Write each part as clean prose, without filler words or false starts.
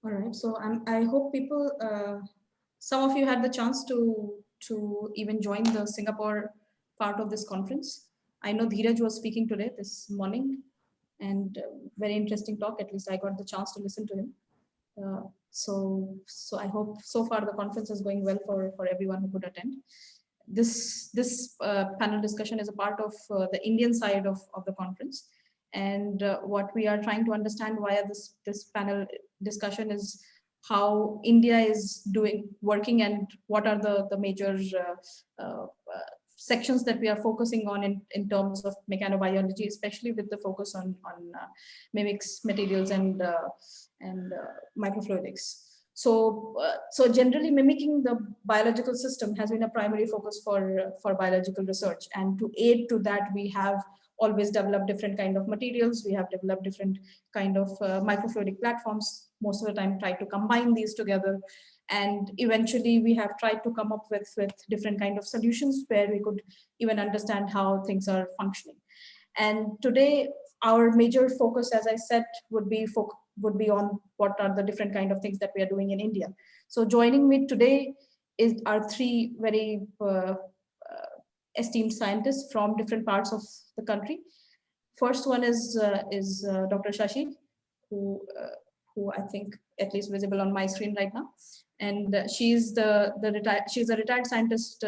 All right. So I hope people, some of you had the chance to even join the Singapore part of this conference. I know Dheeraj was speaking today this morning, and very interesting talk. At least I got the chance to listen to him. So I hope so far the conference is going well for everyone who could attend. This panel discussion is a part of the Indian side of the conference, and what we are trying to understand via this panel discussion is how India is doing working and what are the major sections that we are focusing on in terms of mechanobiology, especially with the focus on mimics materials and microfluidics. So generally mimicking the biological system has been a primary focus for biological research. And to aid to that, we have always developed different kind of materials. We have developed different kind of microfluidic platforms. Most of the time try to combine these together. And eventually we have tried to come up with different kind of solutions where we could even understand how things are functioning. And today, our major focus, as I said, would be on what are the different kind of things that we are doing in India. So joining me today is our three very esteemed scientists from different parts of the country. First one is Dr. Shashi, who who I think at least visible on my screen right now, and she's she's a retired scientist,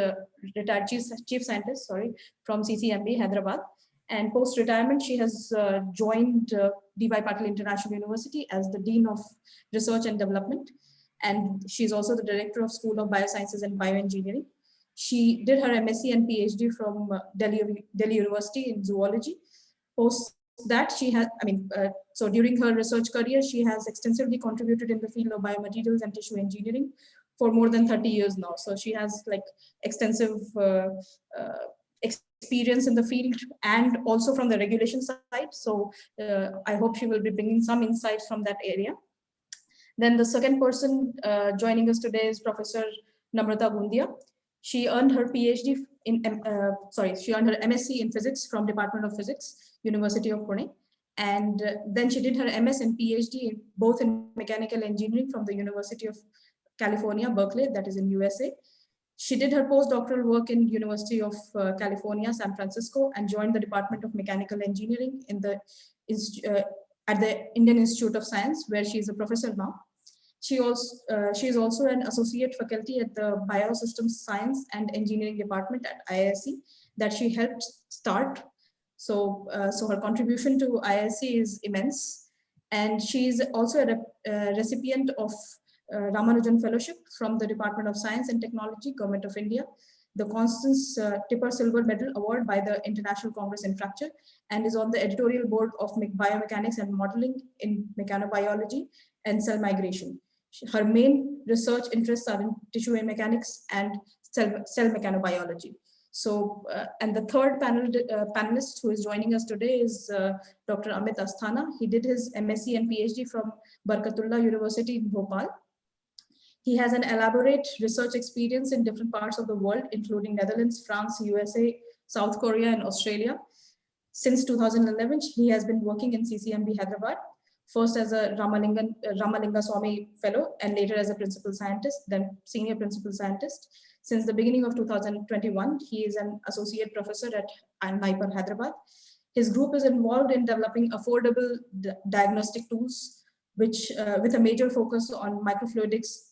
retired chief scientist, sorry, from CCMB Hyderabad. And post retirement, she has joined D.Y. Patil International University as the Dean of Research and Development, and she's also the director of School of Biosciences and Bioengineering. She did her MSc and PhD from Delhi University in zoology. Post that, she has, so during her research career, she has extensively contributed in the field of biomaterials and tissue engineering for more than 30 years now. So she has like extensive experience in the field and also from the regulation side. So I hope she will be bringing some insights from that area. Then the second person joining us today is Professor Namrata Gundia. She earned her PhD in, she earned her MSc in physics from Department of Physics, University of Pune. And then she did her MS and PhD in, both in mechanical engineering from the University of California, Berkeley, that is in USA. She did her postdoctoral work in University of California, San Francisco, and joined the Department of Mechanical Engineering in the at the Indian Institute of Science, where she is a professor now. She is also an associate faculty at the Biosystems Science and Engineering Department at IISc that she helped start. So her contribution to IISc is immense. And she is also a recipient of Ramanujan Fellowship from the Department of Science and Technology, Government of India, the Constance Tipper Silver Medal Award by the International Congress in Fracture, and is on the editorial board of Biomechanics and Modeling in Mechanobiology and Cell Migration. Her main research interests are in tissue mechanics and cell mechanobiology. So, and the third panelist who is joining us today is Dr. Amit Asthana. He did his MSc and PhD from Barkatullah University in Bhopal. He has an elaborate research experience in different parts of the world, including Netherlands, France, USA, South Korea, and Australia. Since 2011, he has been working in CCMB Hyderabad, first as a Ramalinga Swamy Fellow, and later as a principal scientist, then senior principal scientist. Since the beginning of 2021, he is an associate professor at NIPER Hyderabad. His group is involved in developing affordable diagnostic tools, which with a major focus on microfluidics,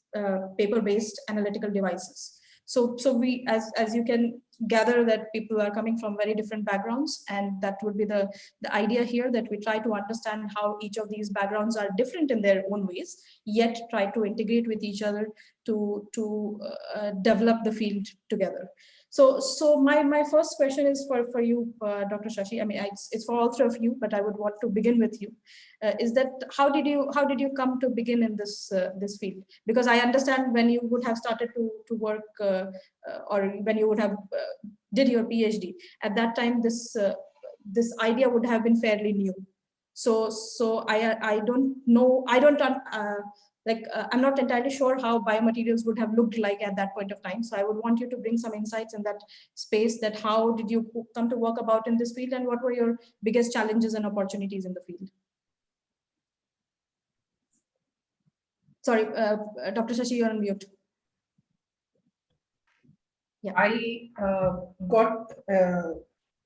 paper-based analytical devices. So we, as you can gather, that people are coming from very different backgrounds, and that would be the idea here, that we try to understand how each of these backgrounds are different in their own ways, yet try to integrate with each other to develop the field together. So my first question is for you, Dr. Shashi. I mean, it's for all three of you, but I would want to begin with you. Is that how did you come to begin in this field? Because I understand when you would have started to work, or when you would have did your PhD at that time, this idea would have been fairly new. So I don't know, I'm not entirely sure how biomaterials would have looked like at that point of time. So I would want you to bring some insights in that space, that how did you come to work about in this field, and what were your biggest challenges and opportunities in the field? Sorry, Dr. Shashi, you're on mute. Yeah. I got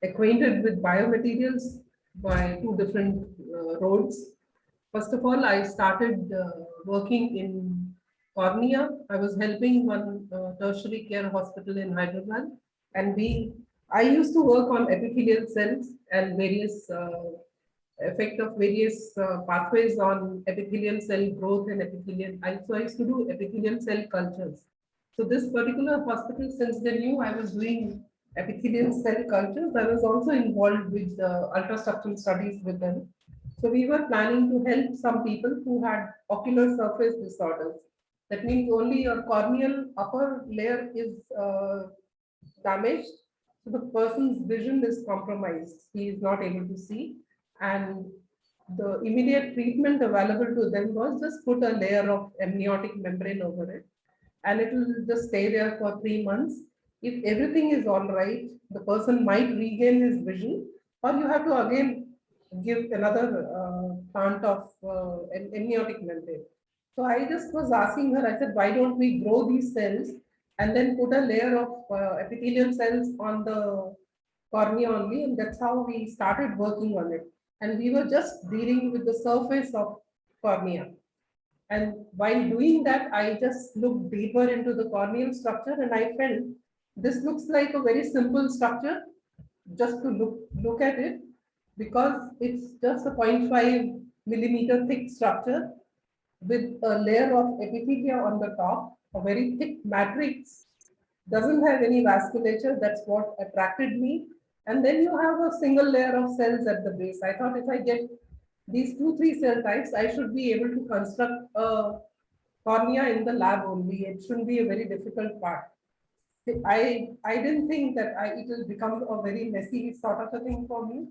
acquainted with biomaterials by two different roads. First of all, I started working in cornea. I was helping one tertiary care hospital in Hyderabad, and I used to work on epithelial cells and various effect of various pathways on epithelial cell growth and so I used to do epithelial cell cultures. So this particular hospital, since they knew I was doing epithelial cell cultures, I was also involved with ultrastructural studies with them. So we were planning to help some people who had ocular surface disorders. That means only your corneal upper layer is damaged, so the person's vision is compromised. He is not able to see, and the immediate treatment available to them was just put a layer of amniotic membrane over it, and it will just stay there for 3 months. If everything is all right, the person might regain his vision, or you have to again give another plant of amniotic membrane. So I just was asking her, I said, why don't we grow these cells and then put a layer of epithelial cells on the cornea only, and that's how we started working on it. And we were just dealing with the surface of cornea. And while doing that, I just looked deeper into the corneal structure, and I felt this looks like a very simple structure just to look at it, because it's just a 0.5 millimeter thick structure with a layer of epithelia on the top, a very thick matrix, doesn't have any vasculature. That's what attracted me. And then you have a single layer of cells at the base. I thought if I get these 2, 3 cell types, I should be able to construct a cornea in the lab only. It shouldn't be a very difficult part. I didn't think that it will become a very messy sort of a thing for me.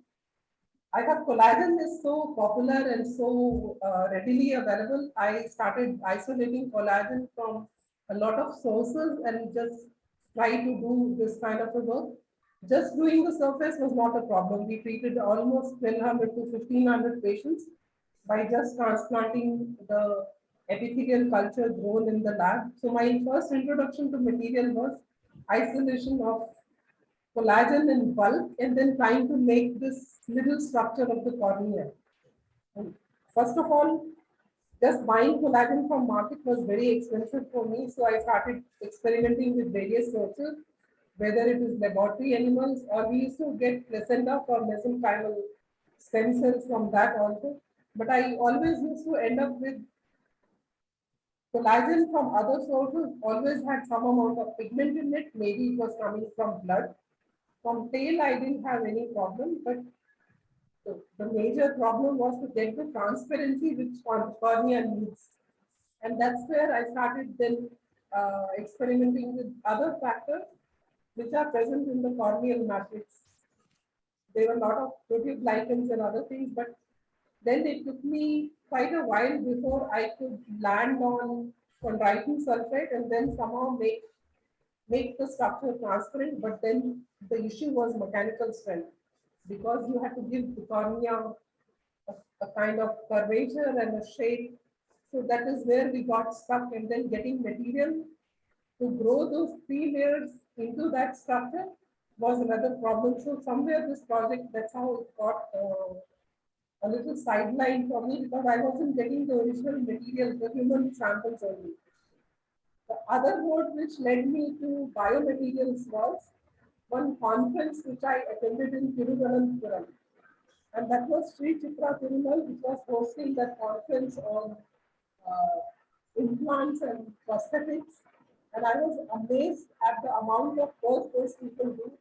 I thought collagen is so popular and so readily available. I started isolating collagen from a lot of sources and just try to do this kind of a work. Just doing the surface was not a problem. We treated almost 1,200 to 1,500 patients by just transplanting the epithelial culture grown in the lab. So my first introduction to material was isolation of collagen in bulk and then trying to make this little structure of the cornea. And first of all, just buying collagen from market was very expensive for me. So I started experimenting with various sources, whether it is laboratory animals or we used to get placenta or mesenchymal stem cells from that also. But I always used to end up with collagen from other sources, always had some amount of pigment in it. Maybe it was coming from blood. From tail, I didn't have any problem, but the major problem was to get the transparency which cornea needs. And that's where I started then experimenting with other factors which are present in the corneal matrix. There were a lot of proteoglycans and other things, but then it took me quite a while before I could land on chondroitin sulfate and then somehow make the structure transparent. But then the issue was mechanical strength, because you had to give the cornea a kind of curvature and a shape. So that is where we got stuck, and then getting material to grow those 3 layers into that structure was another problem. So somewhere this project, that's how it got a little sideline for me, because I wasn't getting the original material, the human samples only. The other road which led me to biomaterials was one conference which I attended in Thiruvananthapuram. And that was Sri Chitra Thirumal, which was hosting that conference on implants and prosthetics. And I was amazed at the amount of work those people do.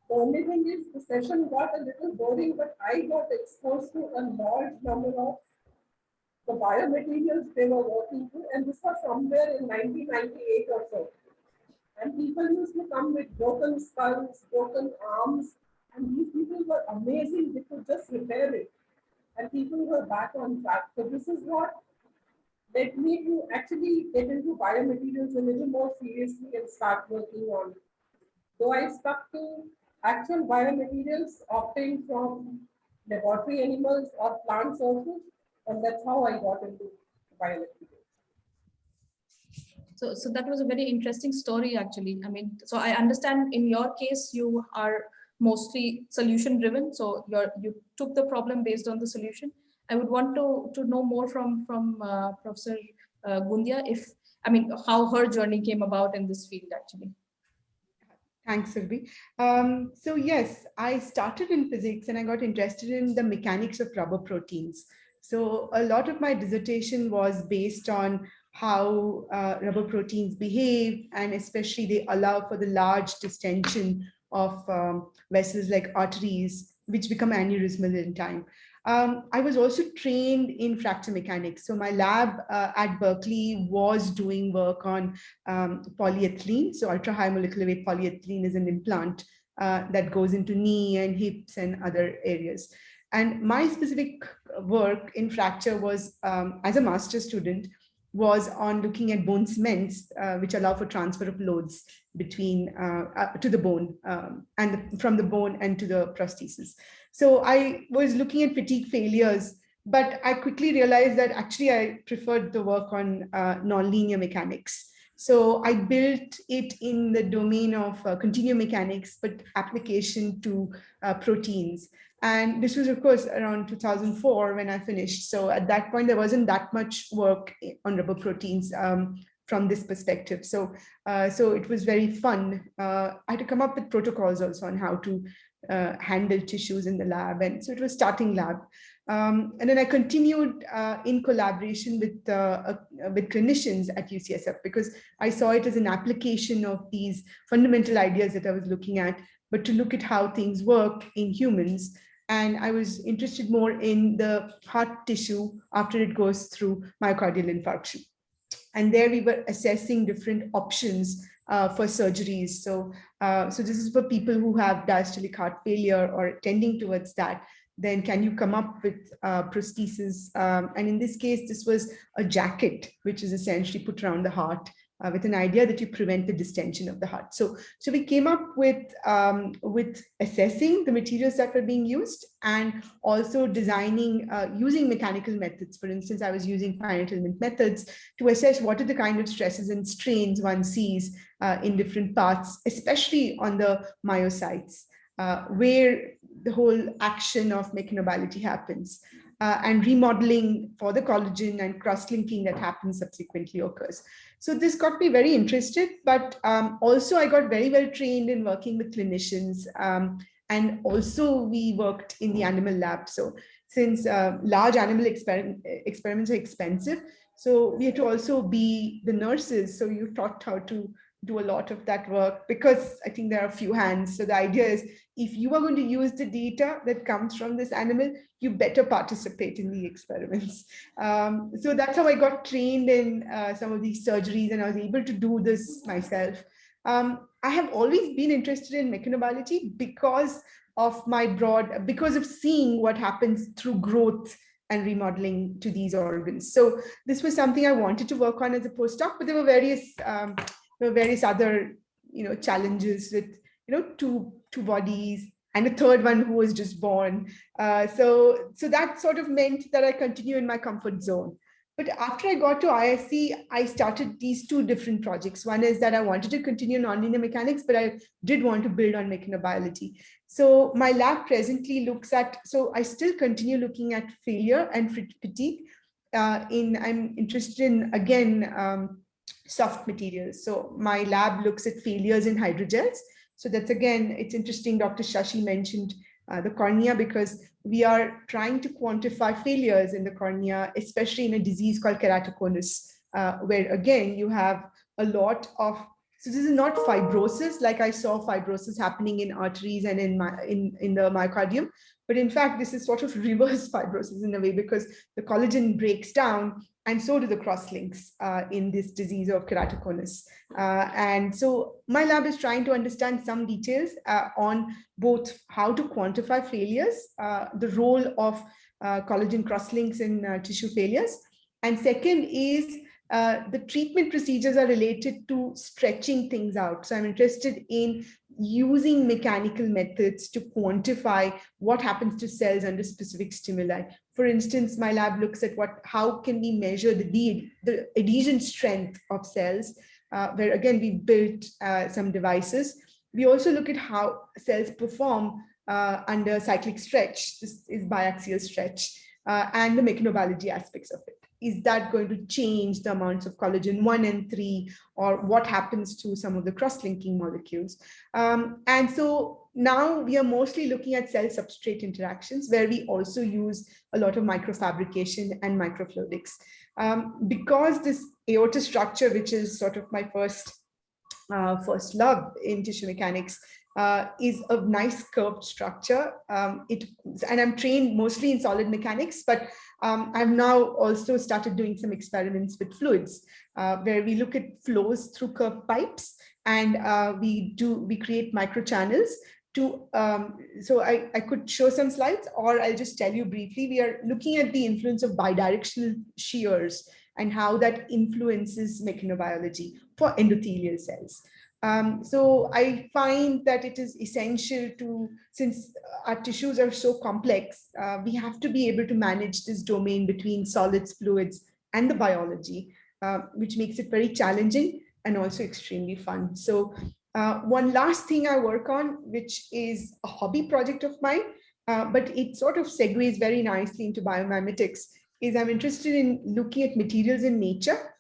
The only thing is the session got a little boring, but I got exposed to a large number of the biomaterials they were working with. And this was somewhere in 1998 or so. And people used to come with broken skulls, broken arms, and these people were amazing. They could just repair it. And people were back on track. So this is what led me to actually get into biomaterials a little more seriously and start working on. So I stuck to actual biomaterials obtained from laboratory animals or plant sources, and that's how I got into biomaterials. So that was a very interesting story, actually. I mean, so I understand in your case, you are mostly solution driven. So you took the problem based on the solution. I would want to know more from Professor Gundia, if, I mean, how her journey came about in this field, actually. Thanks, Surbhi. So yes, I started in physics and I got interested in the mechanics of rubber proteins. So a lot of my dissertation was based on how rubber proteins behave, and especially they allow for the large distension of vessels like arteries, which become aneurysmal in time. I was also trained in fracture mechanics. So my lab at Berkeley was doing work on polyethylene. So ultra high molecular weight polyethylene is an implant that goes into knee and hips and other areas. And my specific work in fracture was, as a master's student, was on looking at bone cements, which allow for transfer of loads between to the bone from the bone and to the prosthesis. So I was looking at fatigue failures, but I quickly realized that actually I preferred the work on nonlinear mechanics. So I built it in the domain of continuum mechanics, but application to proteins. And this was, of course, around 2004 when I finished. So at that point, there wasn't that much work on rubber proteins from this perspective. So it was very fun. I had to come up with protocols also on how to handle tissues in the lab. And so it was starting lab. And then I continued in collaboration with clinicians at UCSF, because I saw it as an application of these fundamental ideas that I was looking at, but to look at how things work in humans. And I was interested more in the heart tissue after it goes through myocardial infarction. And there we were assessing different options for surgeries. So this is for people who have diastolic heart failure or tending towards that. Then can you come up with prosthesis? And in this case, this was a jacket, which is essentially put around the heart with an idea that you prevent the distension of the heart. So we came up with assessing the materials that were being used, and also designing using mechanical methods. For instance, I was using finite element methods to assess what are the kind of stresses and strains one sees in different parts, especially on the myocytes, where the whole action of mechanobiology happens. And remodeling for the collagen and cross-linking that happens subsequently occurs. So this got me very interested, but also I got very well trained in working with clinicians, and also we worked in the animal lab. So since large animal experiments are expensive, so we had to also be the nurses. So you taught how to do a lot of that work, because I think there are a few hands. So the idea is, if you are going to use the data that comes from this animal, you better participate in the experiments. So that's how I got trained in some of these surgeries, and I was able to do this myself. I have always been interested in mechanobiology because of seeing what happens through growth and remodeling to these organs. So this was something I wanted to work on as a postdoc, but there were various other challenges with two bodies and a third one who was just born. So that sort of meant that I continue in my comfort zone. But after I got to ISC, I started these two different projects. One is that I wanted to continue nonlinear mechanics, but I did want to build on mechanobiology. So my lab presently looks at, so I still continue looking at failure and fatigue. I'm interested in, again, soft materials. So my lab looks at failures in hydrogels. So that's, again, it's interesting. Dr. Shashi mentioned the cornea, because we are trying to quantify failures in the cornea, especially in a disease called keratoconus, where again, you have a lot of, so this is not fibrosis, like I saw fibrosis happening in arteries and in the myocardium, but in fact, this is sort of reverse fibrosis in a way, because the collagen breaks down, and so do the crosslinks in this disease of keratoconus. And so my lab is trying to understand some details on both how to quantify failures, the role of collagen crosslinks in tissue failures. And second is the treatment procedures are related to stretching things out. So I'm interested in using mechanical methods to quantify what happens to cells under specific stimuli. For instance, my lab looks at how can we measure the adhesion strength of cells, where again, we built some devices. We also look at how cells perform under cyclic stretch. This is biaxial stretch, and the mechanobiology aspects of it. Is that going to change the amounts of collagen 1 and 3, or what happens to some of the cross-linking molecules? And so now we are mostly looking at cell substrate interactions, where we also use a lot of microfabrication and microfluidics. Because this aorta structure, which is sort of my first love in tissue mechanics, is a nice curved structure. And I'm trained mostly in solid mechanics, but I've now also started doing some experiments with fluids, where we look at flows through curved pipes, and we create microchannels to, so I could show some slides, or I'll just tell you briefly. We are looking at the influence of bidirectional shears and how that influences mechanobiology for endothelial cells. So I find that it is essential to, since our tissues are so complex, we have to be able to manage this domain between solids, fluids, and the biology, which makes it very challenging and also extremely fun. So one last thing I work on, which is a hobby project of mine, but it sort of segues very nicely into biomimetics, is I'm interested in looking at materials in nature.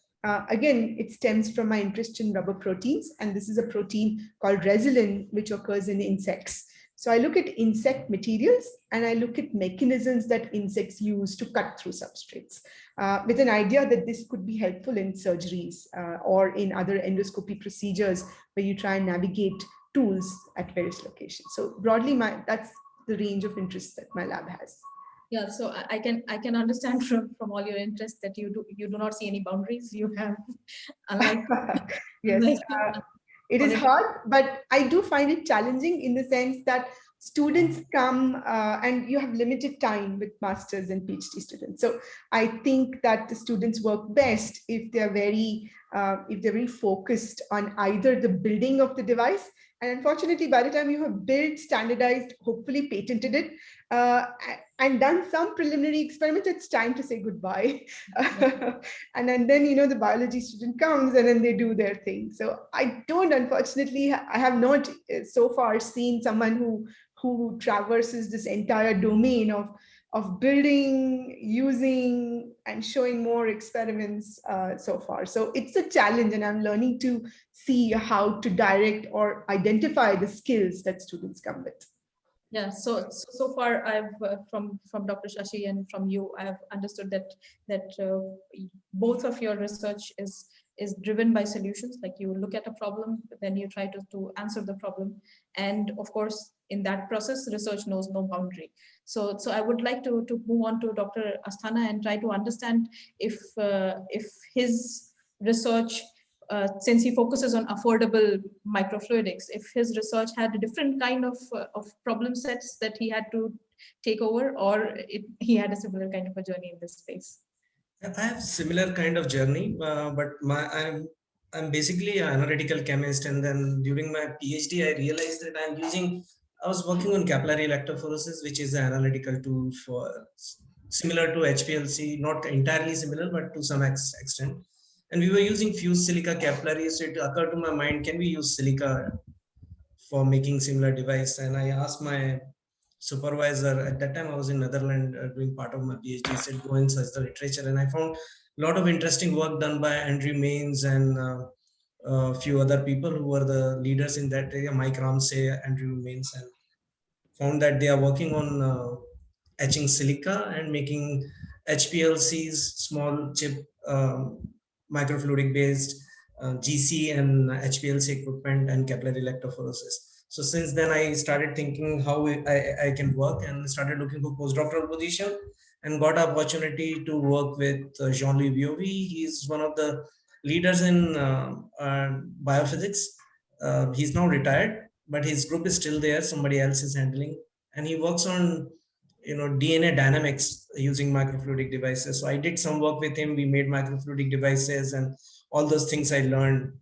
Again, it stems from my interest in rubber proteins, and this is a protein called resilin, which occurs in insects. So I look at insect materials, and I look at mechanisms that insects use to cut through substrates, with an idea that this could be helpful in surgeries or in other endoscopy procedures where you try and navigate tools at various locations. So broadly, that's the range of interests that my lab has. Yeah, so I can understand from all your interests that you do not see any boundaries. You have, unlike yes, it is hard, but I do find it challenging in the sense that students come and you have limited time with masters and PhD students. So I think that the students work best if they're very focused on either the building of the device. And unfortunately, by the time you have built, standardized, hopefully patented it, and done some preliminary experiments, it's time to say goodbye. And then the biology student comes and then they do their thing. So I have not so far seen someone who traverses this entire domain of building, using, and showing more experiments so far. So it's a challenge, and I'm learning to see how to direct or identify the skills that students come with. Yeah, so far I've from Dr. Shashi and from you, I've understood that both of your research is driven by solutions. Like, you look at a problem, then you try to answer the problem, and of course in that process research knows no boundary. So I would like to move on to Dr. Asthana and try to understand if his research, since he focuses on affordable microfluidics, if his research had a different kind of problem sets that he had to take over, or he had a similar kind of a journey in this space. I have similar kind of journey, but I'm basically an analytical chemist, and then during my PhD I realized that I was working on capillary electrophoresis, which is an analytical tool for similar to HPLC, not entirely similar, but to some extent. And we were using fused silica capillaries. So it occurred to my mind, can we use silica for making similar device? And I asked my supervisor, at that time I was in Netherlands doing part of my PhD, he said, go and search the literature. And I found a lot of interesting work done by Andrew Mains and a few other people who were the leaders in that area, Mike Ramsey, Andrew Mains, and found that they are working on etching silica and making HPLCs, small chip microfluidic based GC and HPLC equipment and capillary electrophoresis. So since then I started thinking how I can work, and started looking for postdoctoral position, and got an opportunity to work with Jean-Louis Viovi. He's one of the leaders in biophysics. He's now retired, but his group is still there. Somebody else is handling, and he works on DNA dynamics using microfluidic devices. So I did some work with him. We made microfluidic devices, and all those things I learned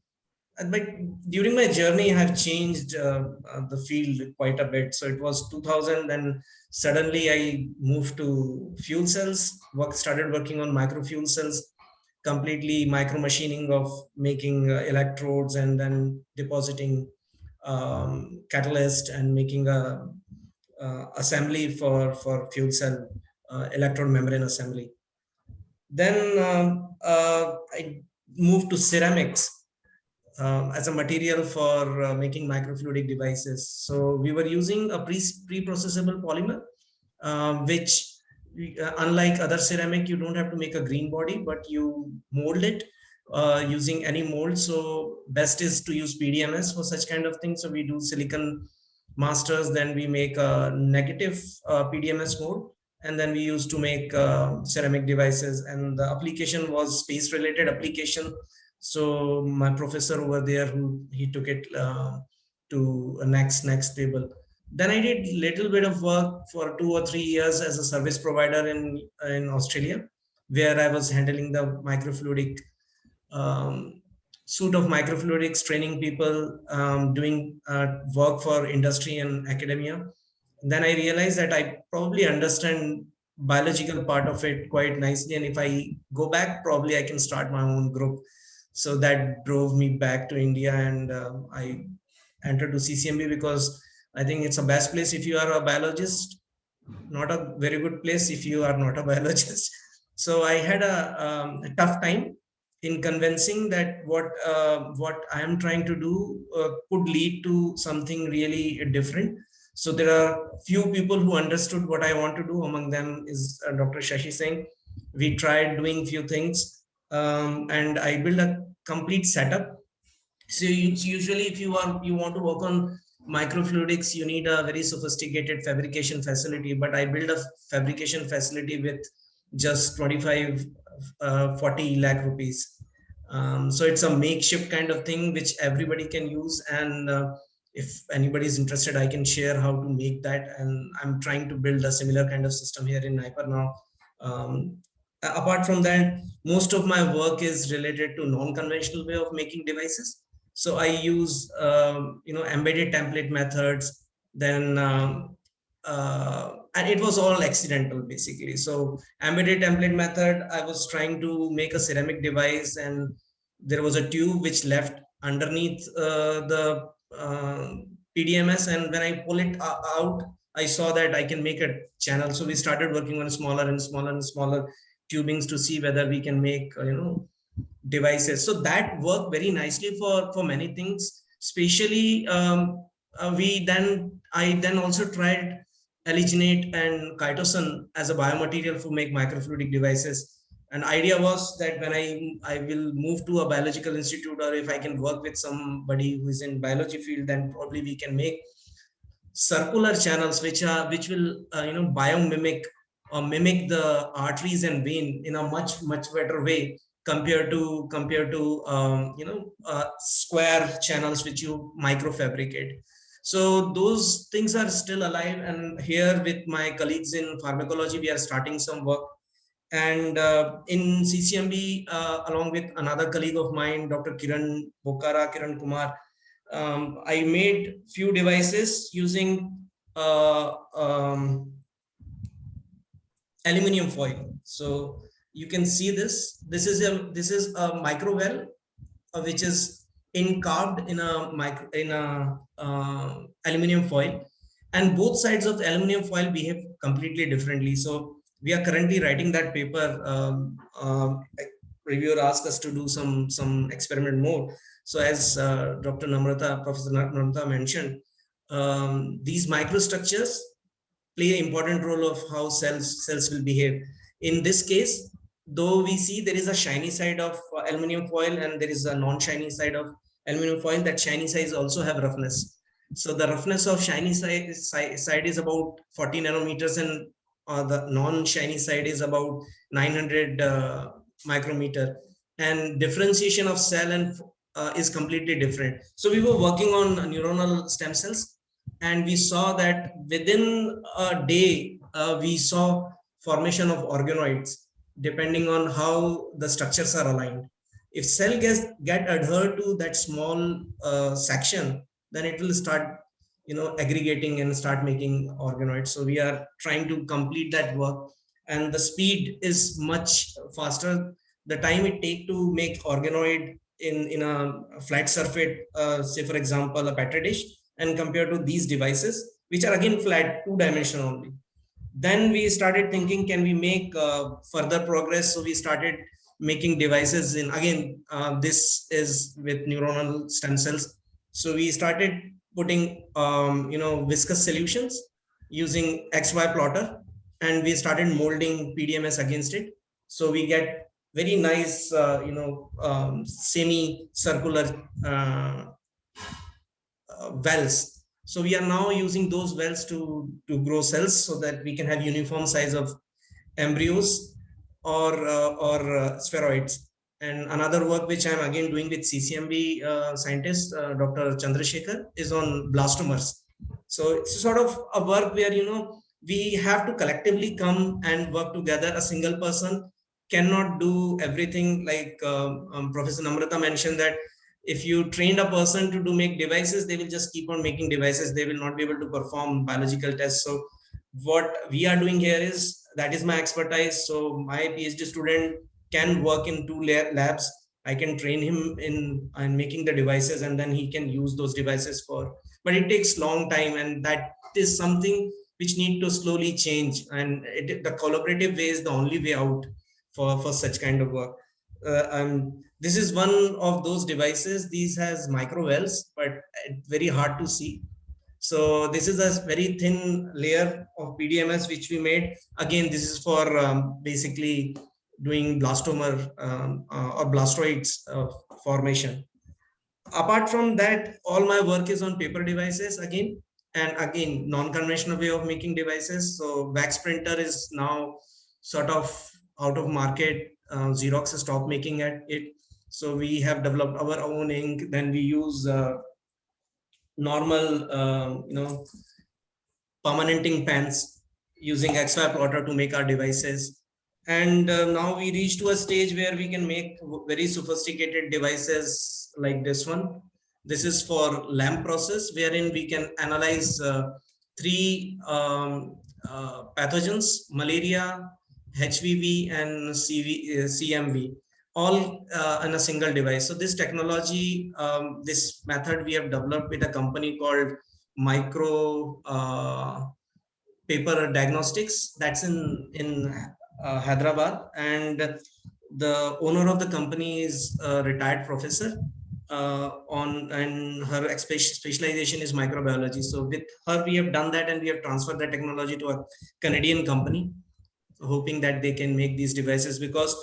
but during my journey, I have changed the field quite a bit. So it was 2000, then suddenly I moved to fuel cells, started working on micro fuel cells, completely micro machining of making electrodes and then depositing catalyst and making a assembly for fuel cell electrode membrane assembly. Then I moved to ceramics as a material for making microfluidic devices. So we were using a pre-processable polymer, which unlike other ceramic, you don't have to make a green body, but you mold it using any mold. So best is to use PDMS for such kind of things. So we do silicon masters, then we make a negative PDMS mold, and then we used to make ceramic devices, and the application was space related application. So my professor over there, he took it to a next table. Then I did little bit of work for 2 or 3 years as a service provider in Australia, where I was handling the microfluidic suite of microfluidics, training people, doing work for industry and academia. Then I realized that I probably understand biological part of it quite nicely, and if I go back, probably I can start my own group. So that drove me back to India, and I entered to CCMB because I think it's a best place if you are a biologist, not a very good place if you are not a biologist. So I had a tough time in convincing that what I am trying to do could lead to something really different. So there are few people who understood what I want to do. Among them is Dr. Shashi Singh. We tried doing few things, and I built a complete setup. So usually if you want to work on microfluidics, you need a very sophisticated fabrication facility, but I built a fabrication facility with just 25 40 lakh rupees. So it's a makeshift kind of thing which everybody can use, and if anybody is interested, I can share how to make that, and I'm trying to build a similar kind of system here in Nipur now. Apart from that, most of my work is related to non-conventional way of making devices. So I use embedded template methods, then and it was all accidental basically. So embedded template method, I was trying to make a ceramic device, and there was a tube which left underneath the PDMS, and when I pull it out, I saw that I can make a channel. So we started working on smaller and smaller and smaller tubings to see whether we can make devices. So that worked very nicely for many things. Especially I then also tried alginate and chitosan as a biomaterial to make microfluidic devices. An idea was that when I will move to a biological institute, or if I can work with somebody who is in biology field, then probably we can make circular channels which will biomimic or mimic the arteries and vein in a much better way compared to square channels which you microfabricate. So those things are still alive, and here with my colleagues in pharmacology, we are starting some work. And in CCMB, along with another colleague of mine, Dr. Kiran Kumar, I made few devices using aluminum foil. So you can see this. This is a micro well, which is carved in a aluminum foil, and both sides of the aluminum foil behave completely differently. So we are currently writing that paper. Reviewer asked us to do some experiment more. So as Professor Namrata mentioned, these microstructures play an important role of how cells will behave. In this case, though we see there is a shiny side of aluminum foil and there is a non-shiny side of aluminum foil, that shiny sides also have roughness. So the roughness of shiny side is about 40 nanometers, and the non-shiny side is about 900 micrometer. And differentiation of cell and is completely different. So we were working on neuronal stem cells, and we saw that within a day, we saw formation of organoids depending on how the structures are aligned. If cell get adhered to that small section, then it will start, aggregating and start making organoids. So we are trying to complete that work, and the speed is much faster. The time it take to make organoid in a flat surface, say for example a petri dish, and compared to these devices which are again flat, 2-dimensional only. Then we started thinking, can we make further progress? So we started making devices in, again, this is with neuronal stem cells. So we started putting viscous solutions using XY plotter, and we started molding PDMS against it. So we get very nice semi circular wells. So we are now using those wells to grow cells so that we can have uniform size of embryos or spheroids. And another work which I'm again doing with CCMB scientist, Dr. Chandrasekhar, is on blastomers. So it's sort of a work where, we have to collectively come and work together. A single person cannot do everything. Like Professor Namrata mentioned, that if you trained a person to make devices, they will just keep on making devices. They will not be able to perform biological tests. So what we are doing here is, that is my expertise. So my PhD student can work in 2 labs. I can train him in making the devices, and then he can use those devices for, but it takes long time, and that is something which need to slowly change. And the collaborative way is the only way out for such kind of work. This is one of those devices. These has micro wells, but it's very hard to see. So this is a very thin layer of PDMS which we made. Again, this is for basically doing blastomer or blastoids formation. Apart from that, all my work is on paper devices again, and again, non-conventional way of making devices. So wax printer is now sort of out of market. Xerox has stopped making it. So we have developed our own ink. Then we use normal, permanent ink pens using XY plotter to make our devices. And now we reach to a stage where we can make very sophisticated devices like this one. This is for LAMP process, wherein we can analyze 3 pathogens: malaria, HVV, and CMV, all in a single device. So this technology, this method we have developed with a company called Micro Paper Diagnostics, that's in Hyderabad, and the owner of the company is a retired professor and her specialization is microbiology. So with her we have done that, and we have transferred that technology to a Canadian company, hoping that they can make these devices, because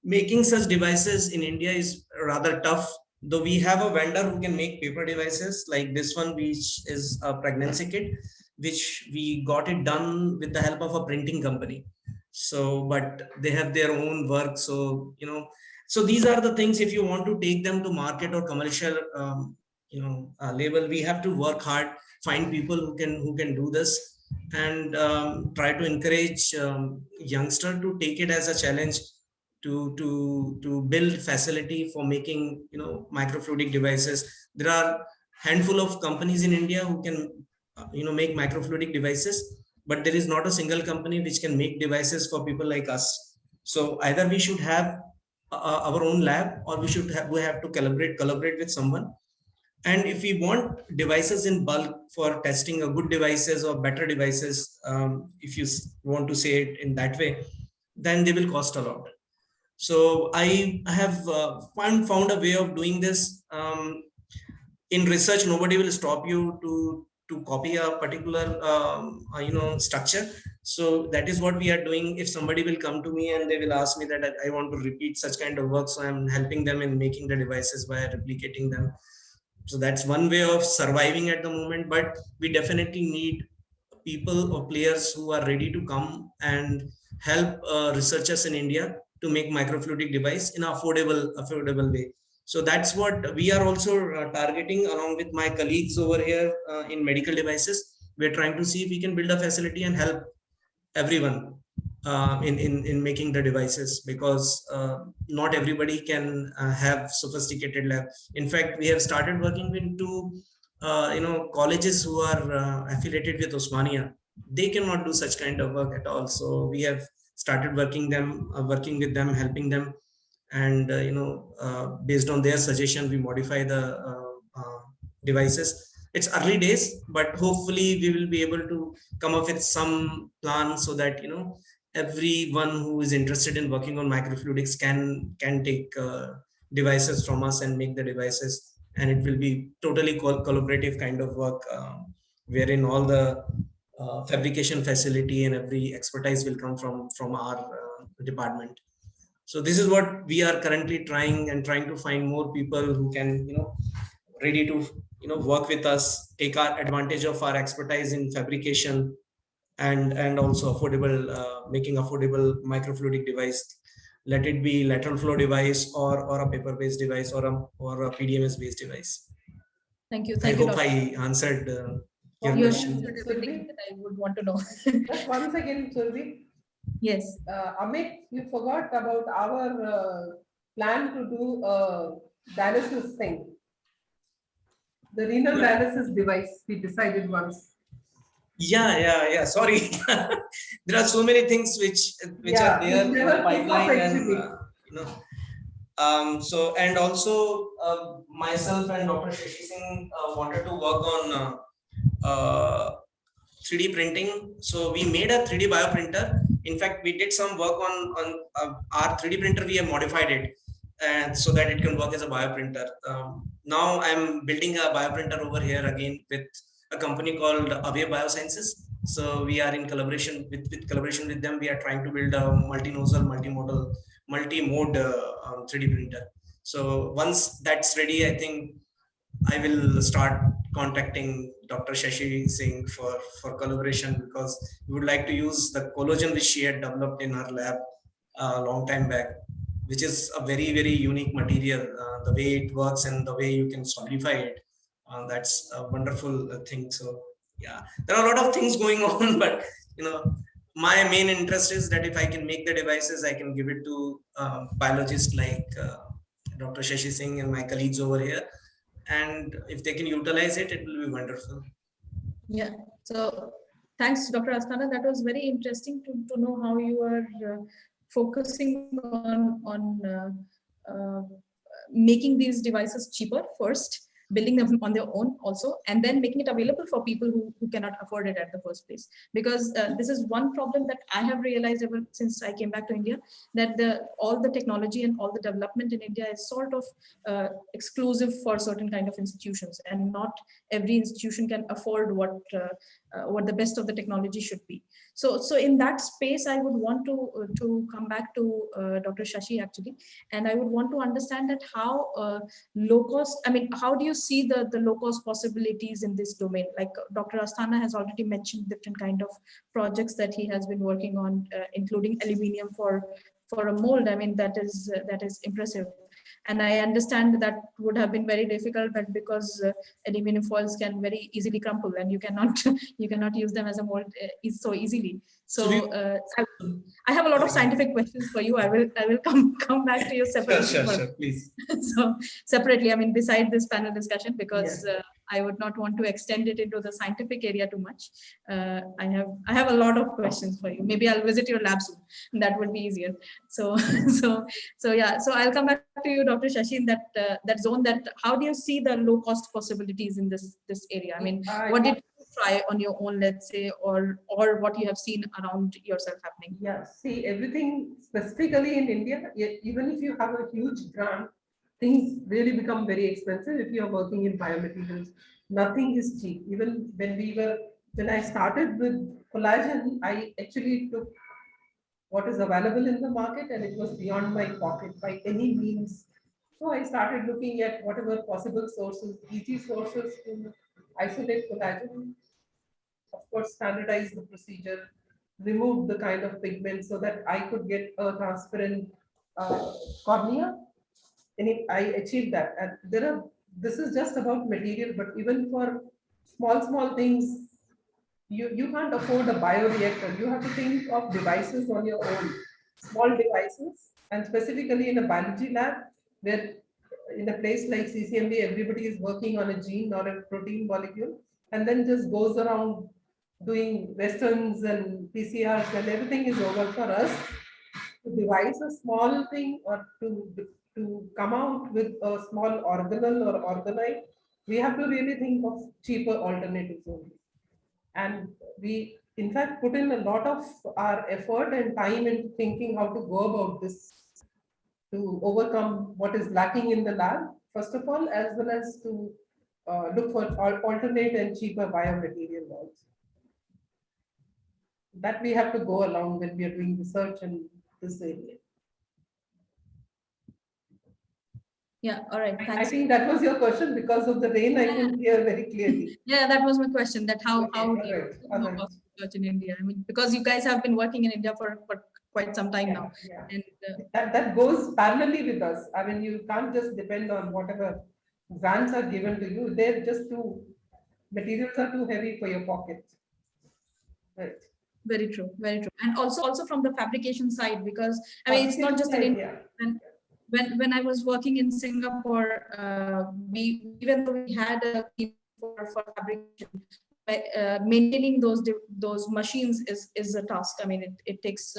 making such devices in India is rather tough. Though we have a vendor who can make paper devices like this one, which is a pregnancy kit, which we got it done with the help of a printing company. So, but they have their own work. So, so these are the things, if you want to take them to market or commercial, label, we have to work hard, find people who can do this, and try to encourage youngster to take it as a challenge to build facility for making microfluidic devices. There are handful of companies in India who can make microfluidic devices, but there is not a single company which can make devices for people like us. So either we should have our own lab, or we have to collaborate with someone. And if we want devices in bulk for testing a good devices or better devices, if you want to say it in that way, then they will cost a lot. So I have found a way of doing this. In research, nobody will stop you to copy a particular structure. So that is what we are doing. If somebody will come to me and they will ask me that I want to repeat such kind of work, so I'm helping them in making the devices by replicating them. So that's one way of surviving at the moment, but we definitely need people or players who are ready to come and help researchers in India to make microfluidic device in an affordable way. So that's what we are also targeting along with my colleagues over here in medical devices. We're trying to see if we can build a facility and help everyone in making the devices, because not everybody can have sophisticated lab. In fact, we have started working with two colleges who are affiliated with Osmania. They cannot do such kind of work at all. So we have started working with them, helping them, and based on their suggestion, we modify the devices. It's early days, but hopefully we will be able to come up with some plan so that everyone who is interested in working on microfluidics can take devices from us and make the devices, and it will be totally collaborative kind of work, wherein all the fabrication facility and every expertise will come from our department. So this is what we are currently trying to find more people who can ready to work with us, take our advantage of our expertise in fabrication, and also affordable, making affordable microfluidic device, let it be lateral flow device or a paper based device or a PDMS based device. Thank you. I Thank you, hope Dr. I answered your You have question. answered everything that I would want to know. Just one second, Survi. Yes. Amit, you forgot about our plan to do a dialysis thing. The renal dialysis device, we decided once. Yeah. Sorry. There are so many things which Yeah, are there we in never the think of pipeline, and actually. so, and also myself and Dr. Shashi Singh wanted to work on 3D printing. So we made a 3D bioprinter. In fact, we did some work on our 3D printer. We have modified it, and so that it can work as a bioprinter. Now I'm building a bioprinter over here again with a company called Away Biosciences. So we are in collaboration with them. We are trying to build a multi-nozzle, multimodal, multi-mode 3D printer. So once that's ready, I think I will start contacting Dr. Shashi Singh for collaboration, because we would like to use the collagen which she had developed in her lab a long time back, which is a very, very unique material. The way it works and the way you can solidify it, that's a wonderful thing. So yeah, there are a lot of things going on, but my main interest is that if I can make the devices, I can give it to biologists like Dr. Shashi Singh and my colleagues over here. And if they can utilize it, it will be wonderful. Yeah. So thanks, Dr. Asthana. That was very interesting to know how you are focusing on making these devices cheaper first, building them on their own also, and then making it available for people who cannot afford it at the first place. Because this is one problem that I have realized ever since I came back to India, that all the technology and all the development in India is sort of exclusive for certain kind of institutions, and not every institution can afford what the best of the technology should be. So in that space, I would want to come back to Dr. Shashi actually, and I would want to understand that how low cost, I mean, how do you see the low cost possibilities in this domain? Like Dr. Asthana has already mentioned different kind of projects that he has been working on, including aluminium for a mold. I mean, that is impressive. And I understand that would have been very difficult, but because aluminum foils can very easily crumple, and you cannot use them as a mold so easily. So I have a lot of scientific questions for you. I will come back to you separately. Sure, please. So separately, I mean, beside this panel discussion, because I would not want to extend it into the scientific area too much. I have a lot of questions for you. Maybe I'll visit your lab soon. That would be easier. So yeah. So I'll come back to you, Dr. Shashi, in that zone. That how do you see the low cost possibilities in this area? I mean, what did you try on your own, let's say, or what you have seen around yourself happening? Yeah, see, everything specifically in India, even if you have a huge grant, things really become very expensive if you are working in biomaterials. Nothing is cheap. Even when I started with collagen, I actually took what is available in the market, and it was beyond my pocket by any means. So I started looking at whatever possible sources, easy sources to isolate collagen, of course, standardize the procedure, remove the kind of pigment so that I could get a transparent cornea. And I achieved that. And this is just about material, but even for small things, you can't afford a bioreactor. You have to think of devices on your own, small devices, and specifically in a biology lab, where in a place like CCMB, everybody is working on a gene or a protein molecule, and then just goes around doing Westerns and PCRs, and everything is over for us. To devise a small thing or to come out with a small organelle or organelle, we have to really think of cheaper alternatives only. And we, in fact, put in a lot of our effort and time into thinking how to go about this to overcome what is lacking in the lab, first of all, as well as to look for alternate and cheaper biomaterial also. That we have to go along when we are doing research in this area. Yeah, all right, I thanks. think that was your question. Because of the rain, I can hear very clearly. Yeah, that was my question, that how Okay, do all you right, all know right. about research in India? I mean, because you guys have been working in India for quite some time now. Yeah. And That goes parallelly with us. I mean, you can't just depend on whatever grants are given to you. They're just too, materials are too heavy for your pocket. Right. very true, very true. And also from the fabrication side, because I mean, it's not just in India. Yeah. When I was working in Singapore, even though we had a team for fabrication, maintaining those machines is a task. I mean, it takes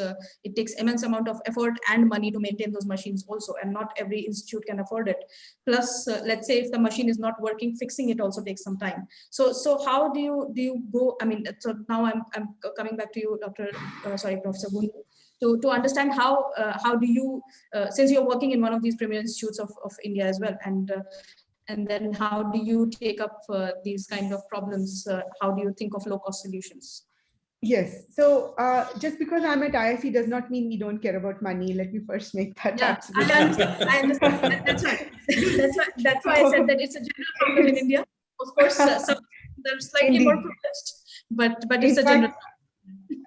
immense amount of effort and money to maintain those machines also, and not every institute can afford it. Plus, let's say if the machine is not working, fixing it also takes some time. So how do you go? I mean, so now I'm coming back to you, Professor Gundu, to understand how do you, since you're working in one of these premier institutes of India as well, and then how do you take up these kind of problems? How do you think of low-cost solutions? Yes. So just because I'm at IIC does not mean we don't care about money. Let me first make that absolutely. I understand. That's right. That's why I said that it's a general problem in India. Of course, some they're slightly more privileged, but it's a general problem.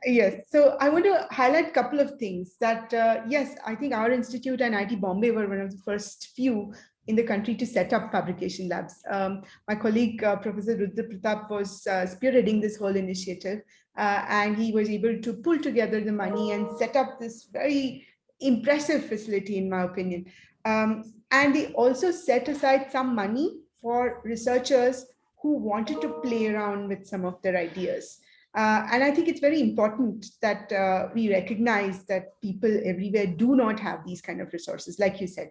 Yes. So I want to highlight a couple of things that, yes, I think our institute and IIT Bombay were one of the first few in the country to set up fabrication labs. My colleague, Professor Rudra Pratap, was spearheading this whole initiative, and he was able to pull together the money and set up this very impressive facility, in my opinion. And they also set aside some money for researchers who wanted to play around with some of their ideas. And I think it's very important that we recognize that people everywhere do not have these kind of resources. Like you said,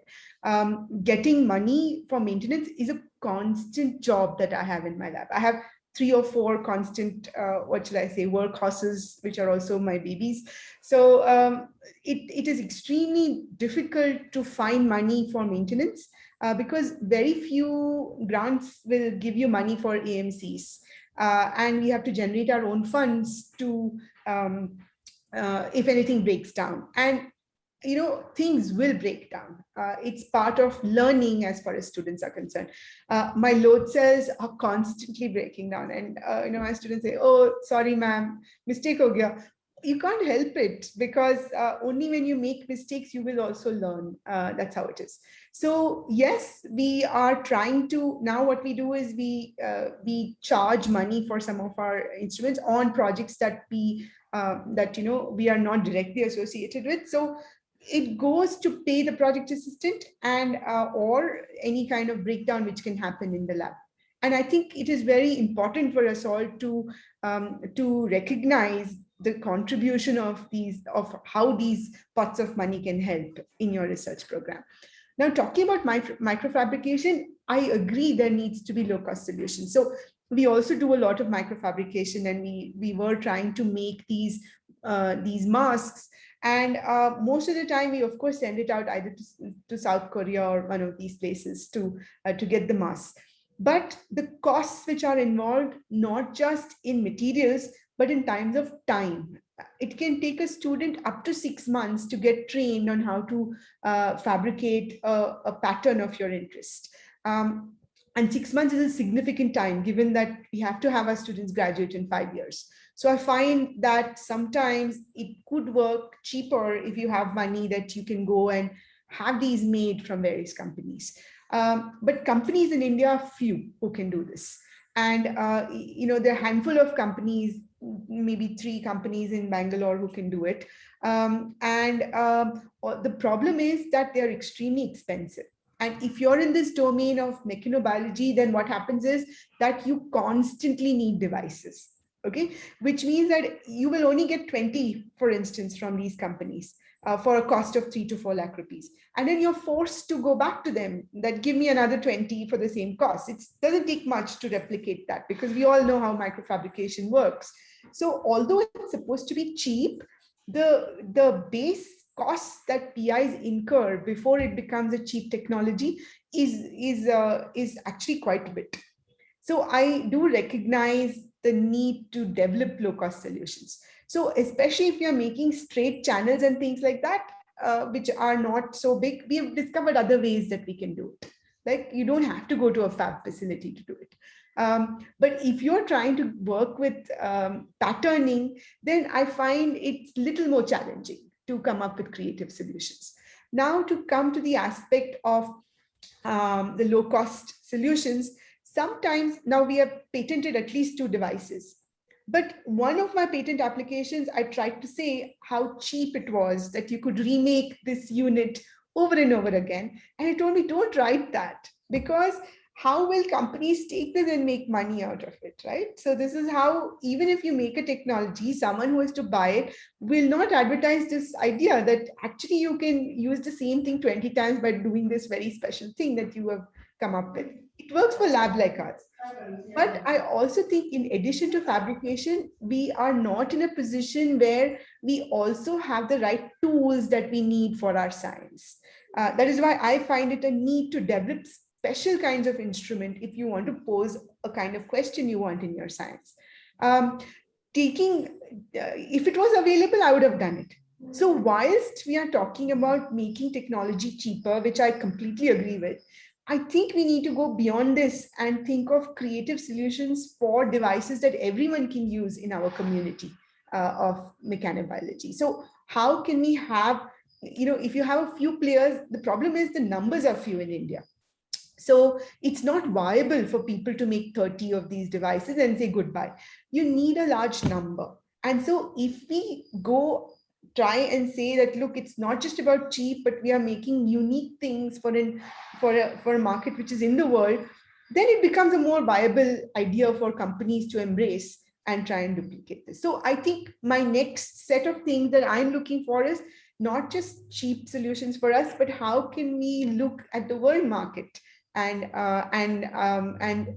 getting money for maintenance is a constant job that I have in my lab. I have 3 or 4 constant, what shall I say, workhorses, which are also my babies. So it is extremely difficult to find money for maintenance because very few grants will give you money for AMCs. And we have to generate our own funds to, if anything breaks down. And things will break down. It's part of learning as far as students are concerned. My load cells are constantly breaking down, and my students say, "Oh, sorry, ma'am, mistake ho gaya." You can't help it because only when you make mistakes you will also learn. That's how it is. So yes, we are trying to, now what we do is we charge money for some of our instruments on projects that we are not directly associated with. So it goes to pay the project assistant and or any kind of breakdown which can happen in the lab. And I think it is very important for us all to recognize the contribution of how these pots of money can help in your research program. Now, talking about microfabrication, I agree there needs to be low-cost solutions. So we also do a lot of microfabrication, and we were trying to make these masks. And most of the time, we of course send it out either to South Korea or one of these places to get the masks. But the costs which are involved, not just in materials, but in terms of time. It can take a student up to 6 months to get trained on how to fabricate a pattern of your interest. And 6 months is a significant time, given that we have to have our students graduate in 5 years. So I find that sometimes it could work cheaper if you have money that you can go and have these made from various companies. But companies in India are few who can do this. And there are a handful of companies maybe 3 companies in Bangalore who can do it. The problem is that they're extremely expensive. And if you're in this domain of mechanobiology, then what happens is that you constantly need devices, okay? Which means that you will only get 20, for instance, from these companies for a cost of 3 to 4 lakh rupees. And then you're forced to go back to them that give me another 20 for the same cost. It doesn't take much to replicate that because we all know how microfabrication works. So although it's supposed to be cheap, the base costs that PIs incur before it becomes a cheap technology is actually quite a bit. So I do recognize the need to develop low-cost solutions. So especially if you're making straight channels and things like that, which are not so big, we have discovered other ways that we can do it. Like you don't have to go to a fab facility to do it. But if you're trying to work with patterning, then I find it's a little more challenging to come up with creative solutions. Now to come to the aspect of the low-cost solutions, sometimes now we have patented at least 2 devices. But one of my patent applications, I tried to say how cheap it was that you could remake this unit over and over again. And it told me, don't write that, because how will companies take this and make money out of it, right? So this is how, even if you make a technology, someone who is to buy it will not advertise this idea that actually you can use the same thing 20 times by doing this very special thing that you have come up with. It works for lab like ours. But I also think in addition to fabrication, we are not in a position where we also have the right tools that we need for our science. That is why I find it a need to develop special kinds of instrument if you want to pose a kind of question you want in your science. If it was available, I would have done it. So whilst we are talking about making technology cheaper, which I completely agree with, I think we need to go beyond this and think of creative solutions for devices that everyone can use in our community of mechanobiology. So how can we have, if you have a few players, the problem is the numbers are few in India. So it's not viable for people to make 30 of these devices and say goodbye. You need a large number. And so if we go try and say that, look, it's not just about cheap, but we are making unique things for a market which is in the world, then it becomes a more viable idea for companies to embrace and try and duplicate this. So I think my next set of things that I'm looking for is not just cheap solutions for us, but how can we look at the world market and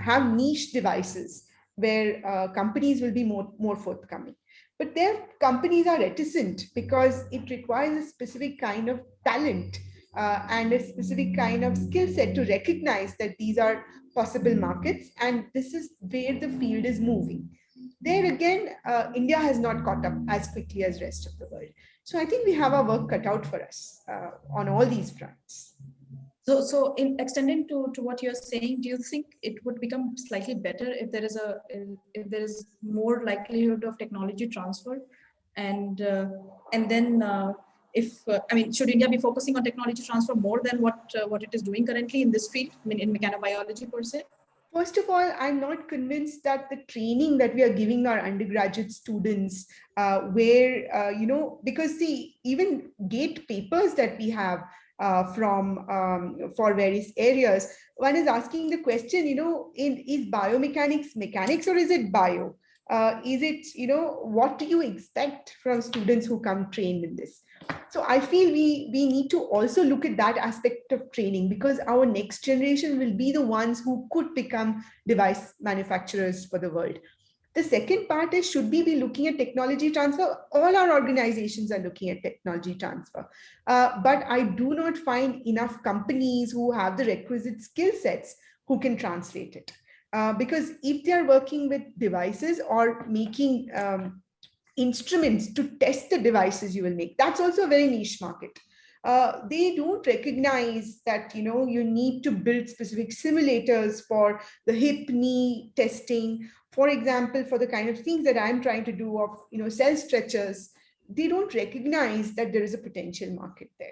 have niche devices where companies will be more forthcoming. But their companies are reticent because it requires a specific kind of talent and a specific kind of skill set to recognize that these are possible markets. And this is where the field is moving. There again, India has not caught up as quickly as the rest of the world. So I think we have our work cut out for us on all these fronts. So in extending to what you're saying, do you think it would become slightly better if there is more likelihood of technology transfer, and then should India be focusing on technology transfer more than what it is doing currently in this field, in mechanobiology per se? First of all, I'm not convinced that the training that we are giving our undergraduate students, because see, even GATE papers that we have for various areas, one is asking the question, is biomechanics mechanics or is it bio? Is it, what do you expect from students who come trained in this? So I feel we need to also look at that aspect of training, because our next generation will be the ones who could become device manufacturers for the world. The second part is, should we be looking at technology transfer? All our organizations are looking at technology transfer. But I do not find enough companies who have the requisite skill sets who can translate it. Because if they are working with devices or making instruments to test the devices you will make, that's also a very niche market. They don't recognize that you need to build specific simulators for the hip knee testing, for example, for the kind of things that I'm trying to do of cell stretchers. They don't recognize that there is a potential market there.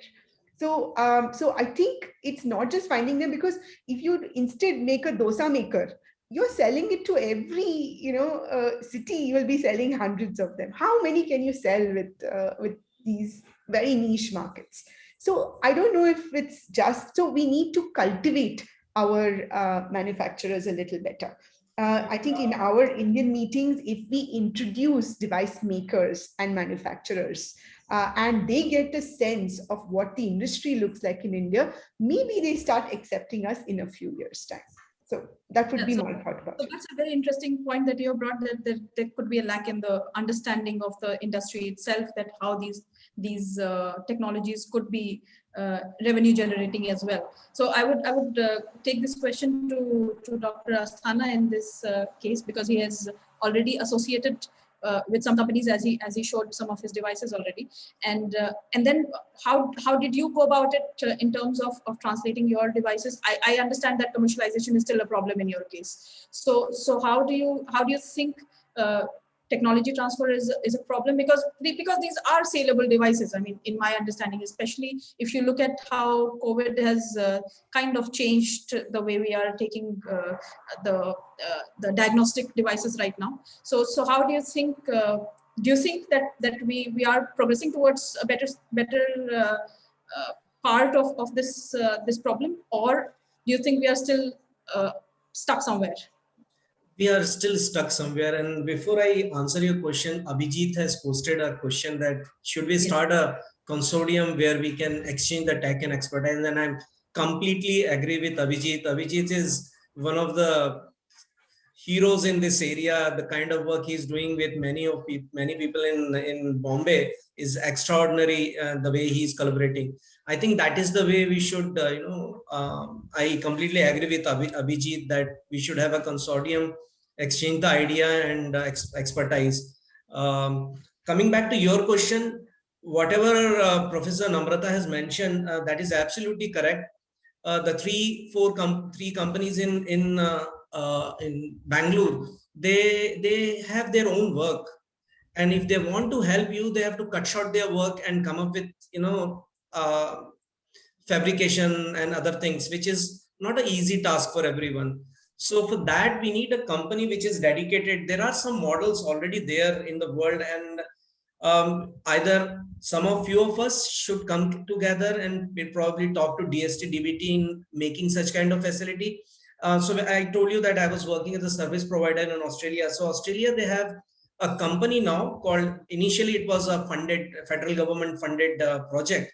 So I think it's not just finding them, because if you instead make a dosa maker you're selling it to every, city. You will be selling hundreds of them. How many can you sell with these very niche markets? So I don't know if it's just, so we need to cultivate our manufacturers a little better. I think in our Indian meetings, if we introduce device makers and manufacturers, and they get a sense of what the industry looks like in India, maybe they start accepting us in a few years' time. So that would Yeah, be so, my thought about so it. that's a very interesting point that you brought, that there could be a lack in the understanding of the industry itself, that how these technologies could be revenue generating as well. So I would take this question to Dr. Asthana in this case, because he has already associated with some companies, as he showed some of his devices already, and then how did you go about it in terms of translating your devices? I understand that commercialization is still a problem in your case. So how do you think technology transfer is a problem, because these are saleable devices? I mean, in my understanding, especially if you look at how COVID has kind of changed the way we are taking the diagnostic devices right now. So how do you think? Do you think that we are progressing towards a better part of this problem, or do you think we are still stuck somewhere? We are still stuck somewhere. And before I answer your question, Abhijit has posted a question that should we start a consortium where we can exchange the tech and expertise? And I'm completely agree with Abhijit. Abhijit is one of the heroes in this area. The kind of work he's doing with many people in Bombay is extraordinary. The way he's collaborating, I think that is the way we should. I completely agree with Abhijit that we should have a consortium, exchange the idea and expertise. Coming back to your question, whatever Professor Namrata has mentioned, that is absolutely correct. The three companies in Bangalore, they have their own work, and if they want to help you, they have to cut short their work and come up with uh, fabrication and other things, which is not an easy task for everyone. So for that, we need a company which is dedicated. There are some models already there in the world, and either some of few of us should come together and we'll probably talk to DST DBT in making such kind of facility. So I told you that I was working as a service provider in Australia. So Australia, they have a company now called, initially it was a federal government funded project,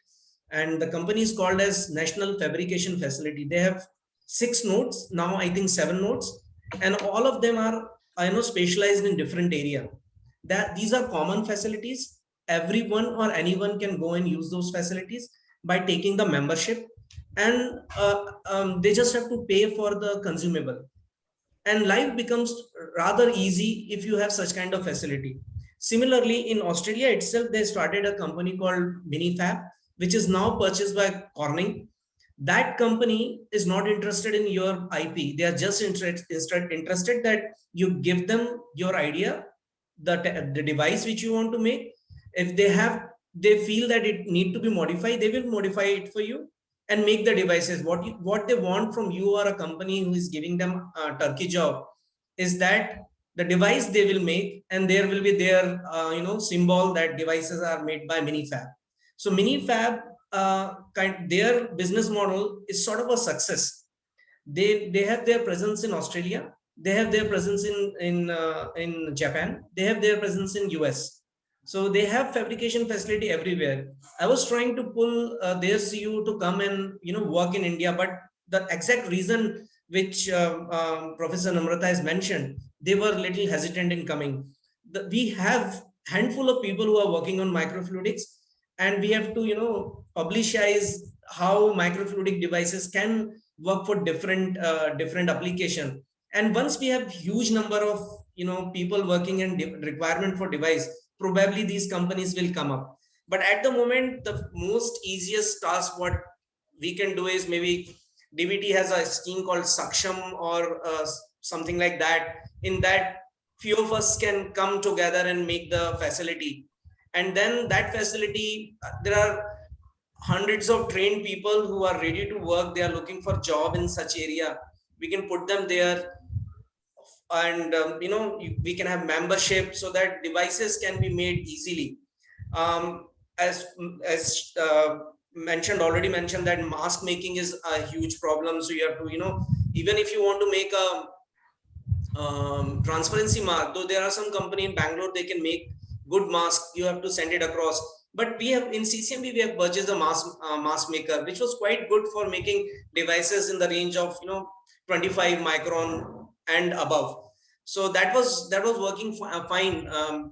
and the company is called as National Fabrication Facility. They have 6 nodes now, I think 7 nodes, and all of them are specialized in different area. That these are common facilities. Everyone or anyone can go and use those facilities by taking the membership, and they just have to pay for the consumable, and life becomes rather easy if you have such kind of facility. Similarly, in Australia itself, they started a company called Minifab, which is now purchased by Corning. That company is not interested in your IP. They are just interested that you give them your idea, the device which you want to make. If they feel that it need to be modified, they will modify it for you and make the devices. What they want from you, or a company who is giving them a turkey job, is that the device they will make, and there will be their symbol that devices are made by Minifab. So Minifab, their business model is sort of a success. They have their presence in Australia, they have their presence in Japan, they have their presence in US. So they have fabrication facility everywhere. I was trying to pull their CEO to come and work in India, but the exact reason which Professor Namrata has mentioned, they were little hesitant in coming. We have handful of people who are working on microfluidics, and we have to publicize how microfluidic devices can work for different application. And once we have huge number of people working and requirement for device, probably these companies will come up. But at the moment, the most easiest task what we can do is, maybe DBT has a scheme called Saksham or something like that. In that, few of us can come together and make the facility, and then that facility, there are hundreds of trained people who are ready to work. They are looking for job in such area. We can put them there. and we can have membership so that devices can be made easily. As already mentioned, that mask making is a huge problem. So you have to, even if you want to make a transparency mask, though there are some company in Bangalore, they can make good mask, you have to send it across. But we have in CCMB, we have purchased a mask maker, which was quite good for making devices in the range of 25 micron and above. So that was working fine.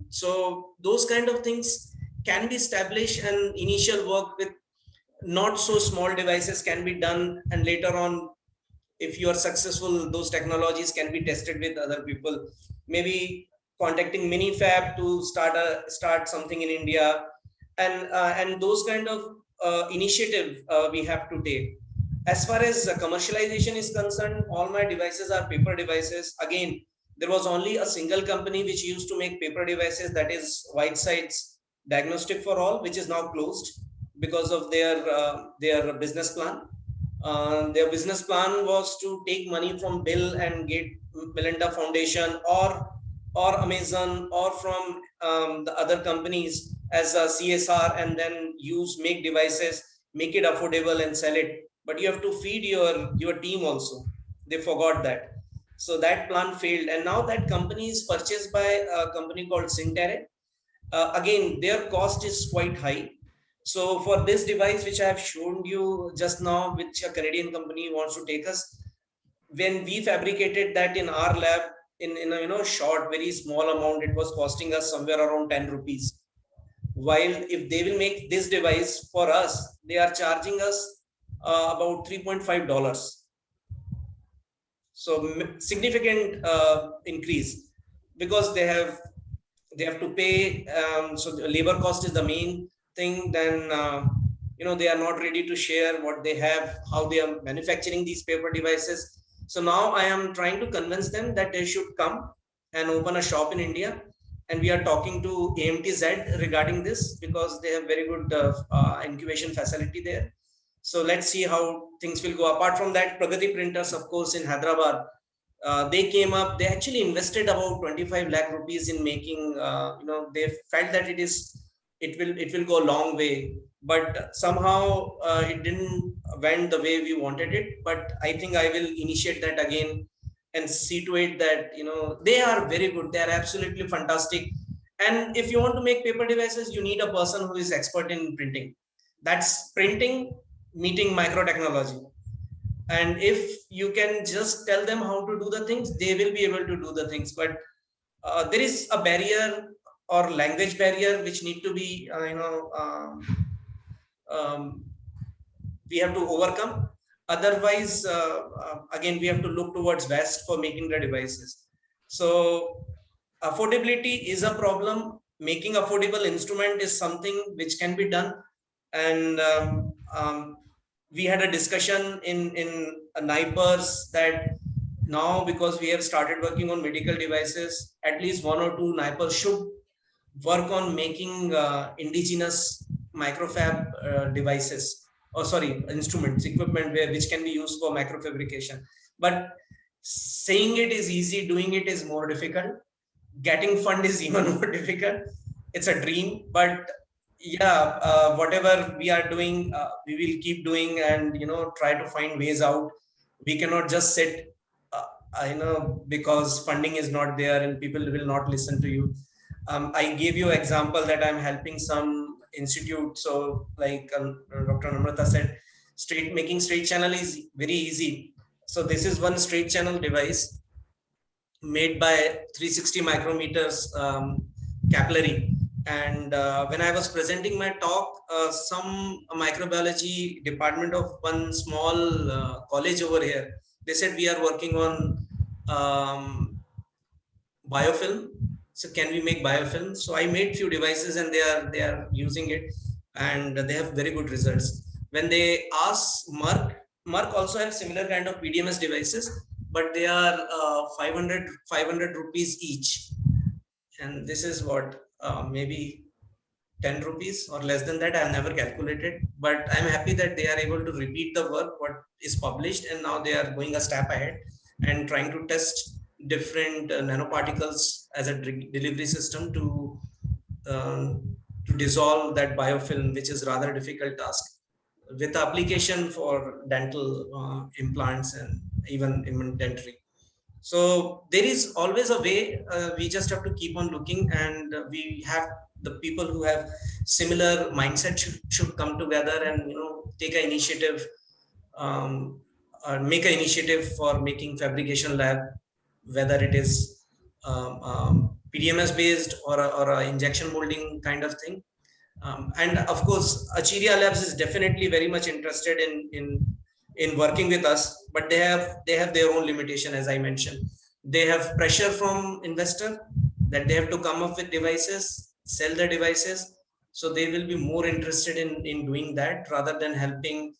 So those kind of things can be established, and initial work with not so small devices can be done, and later on, if you are successful, those technologies can be tested with other people. Maybe contacting Minifab to start something in India, and those kind of initiative we have to take. As far as commercialization is concerned, all my devices are paper devices. Again, there was only a single company which used to make paper devices, that is Whiteside's Diagnostic for All, which is now closed because of their business plan. Their business plan was to take money from Bill and get Melinda Foundation or Amazon or from the other companies as a CSR, and then make devices, make it affordable and sell it. But you have to feed your team also. They forgot that. So that plan failed. And now that company is purchased by a company called Syntera. Again, their cost is quite high. So for this device, which I have shown you just now, which a Canadian company wants to take us, when we fabricated that in our lab in a short, very small amount, it was costing us somewhere around 10 rupees. While if they will make this device for us, they are charging us about $3.5. So significant increase, because they have to pay. So the labor cost is the main thing. Then they are not ready to share what they have, how they are manufacturing these paper devices. So now I am trying to convince them that they should come and open a shop in India, and we are talking to AMTZ regarding this, because they have very good incubation facility there. So let's see how things will go. Apart from that, Pragati Printers, of course, in Hyderabad, they came up, they actually invested about 25 lakh rupees in making, they felt that it will go a long way, but somehow it didn't went the way we wanted it. But I think I will initiate that again and see to it that, they are very good. They are absolutely fantastic. And if you want to make paper devices, you need a person who is expert in printing. That's printing meeting micro technology. And if you can just tell them how to do the things, they will be able to do the things. But there is a barrier or language barrier which need to be we have to overcome. Otherwise, again, we have to look towards West for making the devices. So affordability is a problem. Making affordable instrument is something which can be done. And we had a discussion in NIPERS that now, because we have started working on medical devices, at least 1 or 2 NIPERS should work on making indigenous microfab devices, or sorry, instruments, equipment which can be used for microfabrication. But saying it is easy, doing it is more difficult. Getting fund is even more difficult. It's a dream, but yeah, whatever we are doing, we will keep doing, and try to find ways out. We cannot just sit because funding is not there and people will not listen to you. I gave you example that I'm helping some institute. So like Dr. Namrata said, making straight channel is very easy. So this is one straight channel device made by 360 micrometers capillary. And when I was presenting my talk, some microbiology department of one small college over here, they said we are working on biofilm. So can we make biofilm? So I made few devices and they are using it, and they have very good results. When they ask Merck also have similar kind of PDMS devices, but they are 500 rupees each. And this is what, maybe 10 rupees or less than that. I have never calculated, but I'm happy that they are able to repeat the work what is published, and now they are going a step ahead and trying to test different nanoparticles as a delivery system to dissolve that biofilm, which is rather difficult task, with application for dental implants and even in dentistry. So there is always a way. We just have to keep on looking, and we have the people who have similar mindset should come together and take an initiative, make an initiative for making fabrication lab, whether it is PDMS based or a injection molding kind of thing. And of course, Achiria Labs is definitely very much interested in working with us, but they have their own limitation. As I mentioned, they have pressure from investor that they have to come up with devices, sell the devices, so they will be more interested in doing that rather than helping,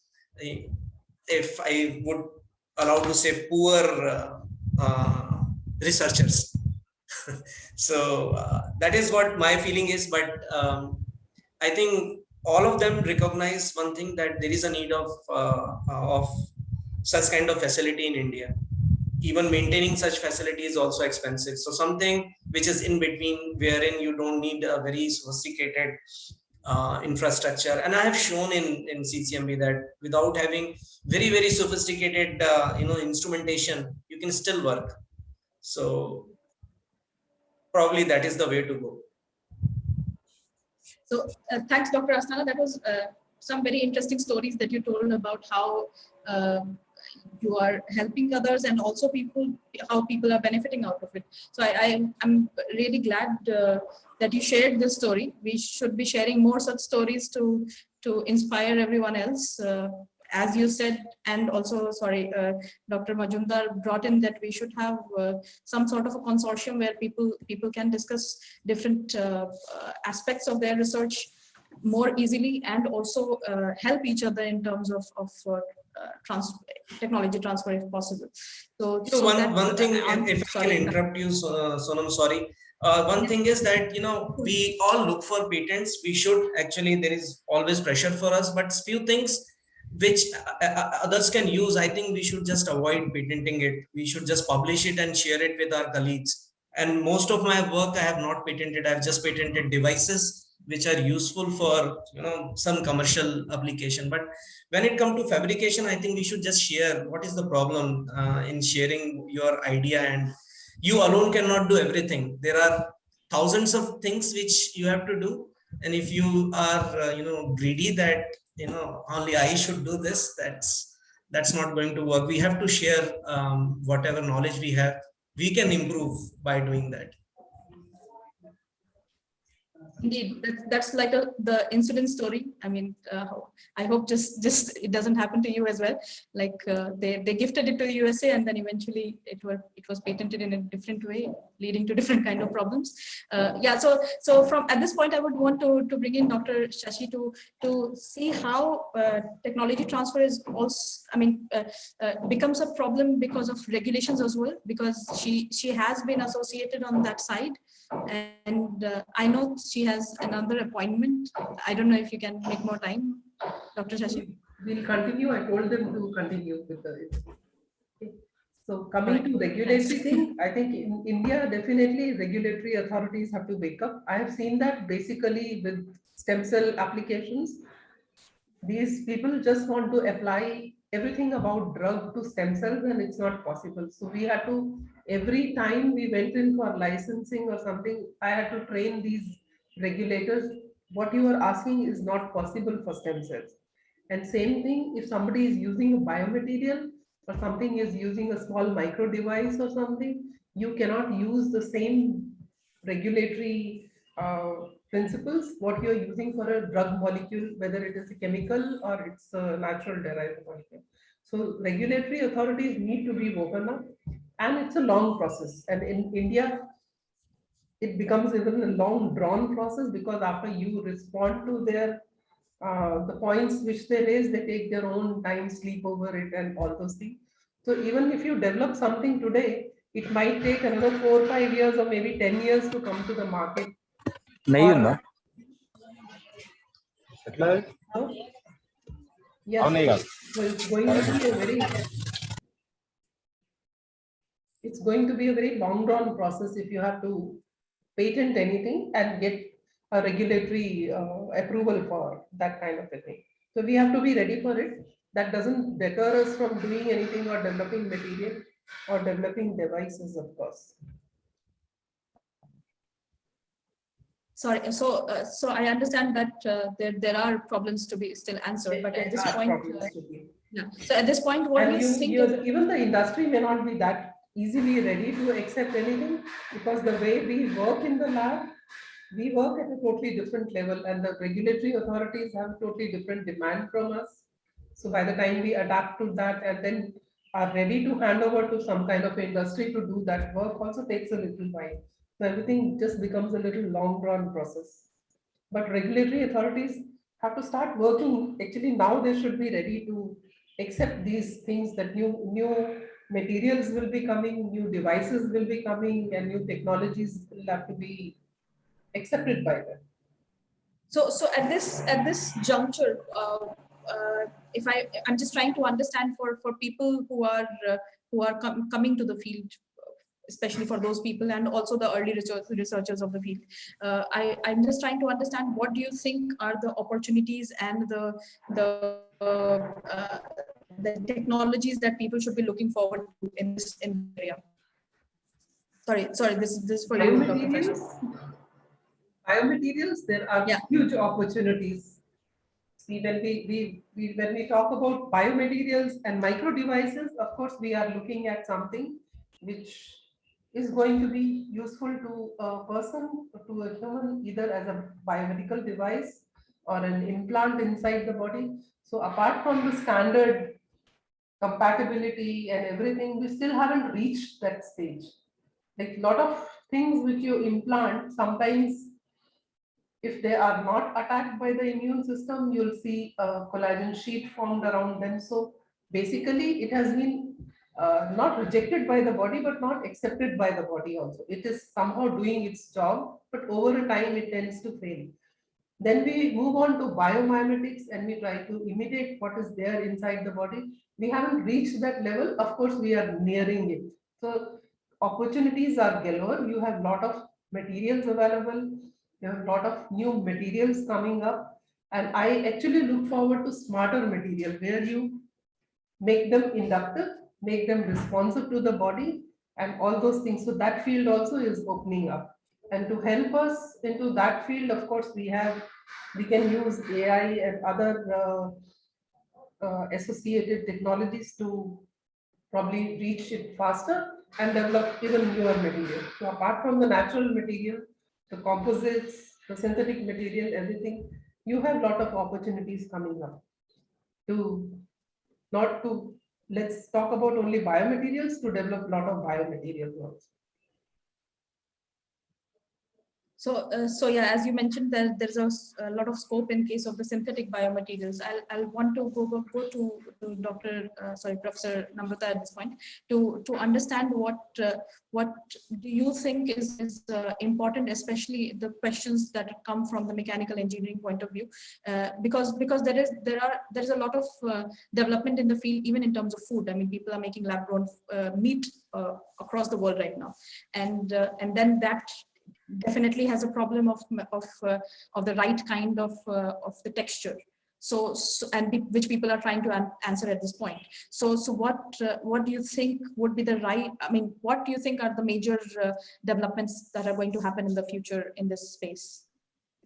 if I would allow to say, poor researchers. So that is what my feeling is, but I think all of them recognize one thing, that there is a need of such kind of facility in India. Even maintaining such facility is also expensive. So something which is in between, wherein you don't need a very sophisticated infrastructure. And I have shown in CCMB that without having very sophisticated instrumentation, you can still work. So probably that is the way to go. So thanks, Dr. Asthana. That was some very interesting stories that you told about how you are helping others, and also how people are benefiting out of it. So I'm really glad that you shared this story. We should be sharing more such stories to inspire everyone else. As you said, and also, sorry, Dr. Majumdar brought in that we should have some sort of a consortium where people can discuss different aspects of their research more easily, and also help each other in terms of technology transfer if possible. So one thing, if I can interrupt you, Sonam, sorry. One thing is that we all look for patents. We should actually, there is always pressure for us, but few things which others can use, I think we should just avoid patenting it. We should just publish it and share it with our colleagues. And most of my work I have not patented. I've just patented devices which are useful for some commercial application. But when it comes to fabrication, I think we should just share. What is the problem in sharing your idea? And you alone cannot do everything. There are thousands of things which you have to do, and if you are greedy that only I should do this, that's not going to work. We have to share whatever knowledge we have. We can improve by doing that. Indeed, that's like the incident story. I mean, I hope just it doesn't happen to you as well. Like they gifted it to the USA, and then eventually it was patented in a different way, leading to different kind of problems. Yeah. So from at this point, I would want to bring in Dr. Shashi to see how technology transfer is also, I mean, becomes a problem because of regulations as well, because she has been associated on that side. And I know she has another appointment. I don't know if you can make more time, Dr. Shashi. We'll continue. I told them to continue with the. Okay. So coming to regulatory thing, I think in India, definitely regulatory authorities have to wake up. I have seen that basically with stem cell applications. These people just want to apply everything about drug to stem cells, and it's not possible. So we had to, every time we went in for licensing or something, I had to train these regulators. What you are asking is not possible for stem cells. And same thing, if somebody is using a biomaterial or something is using a small micro device or something, you cannot use the same regulatory principles what you're using for a drug molecule, whether it is a chemical or it's a natural derived molecule. So regulatory authorities need to be woken up, and it's a long process. And in India, it becomes even a long drawn process, because after you respond to their the points which they raise, they take their own time, sleep over it, and all those things. So even if you develop something today, it might take another 4 or 5 years or maybe 10 years to come to the market. Or, yes, so it's going to be a very, it's going to be a very long drawn process if you have to patent anything and get a regulatory approval for that kind of a thing. So we have to be ready for it. That doesn't deter us from doing anything or developing material or developing devices, of course. Sorry, so I understand that there are problems to be still answered, but at this There are point, problems to be. yeah. So at this point, what do And you think? Is, even the industry may not be that easily ready to accept anything, because the way we work in the lab, we work at a totally different level, and the regulatory authorities have totally different demand from us. So by the time we adapt to that and then are ready to hand over to some kind of industry to do that work, also takes a little while. So everything just becomes a little long drawn process. But regulatory authorities have to start working. Actually, now they should be ready to accept these things, that new materials will be coming, new devices will be coming, and new technologies will have to be accepted by them. so at this juncture, if I'm just trying to understand for people who are coming to the field, especially for those people and also the early researchers of the field. I'm just trying to understand, what do you think are the opportunities and the technologies that people should be looking forward to in this area? Sorry, this is for you, Dr. Prashant. Biomaterials, there are Yeah. huge opportunities. See, when we talk about biomaterials and micro devices, of course, we are looking at something which is going to be useful to a person, to a human, either as a biomedical device or an implant inside the body. So apart from the standard compatibility and everything, we still haven't reached that stage. Like a lot of things which you implant, sometimes if they are not attacked by the immune system, you'll see a collagen sheet formed around them. So basically, it has been not rejected by the body, but not accepted by the body also. It is somehow doing its job, but over a time, it tends to fail. Then we move on to biomimetics and we try to imitate what is there inside the body. We haven't reached that level. Of course, we are nearing it. So opportunities are galore. You have a lot of materials available. You have a lot of new materials coming up. And I actually look forward to smarter material where you make them inductive, make them responsive to the body, and all those things. So that field also is opening up. And to help us into that field, of course, we can use AI and other associated technologies to probably reach it faster and develop even newer material. So apart from the natural material, the composites, the synthetic material, everything, you have a lot of opportunities coming up to not to let's talk about only biomaterials, to develop a lot of biomaterials also. So yeah, as you mentioned, there's a lot of scope in case of the synthetic biomaterials. I'll want to go to Professor Namrata at this point to understand what do you think is important, especially the questions that come from the mechanical engineering point of view, because there is a lot of development in the field, even in terms of food. I mean, people are making lab grown meat across the world right now, and then that definitely has a problem of the right kind of the texture. So which people are trying to answer at this point. So what do you think would be the right? I mean, what do you think are the major developments that are going to happen in the future in this space?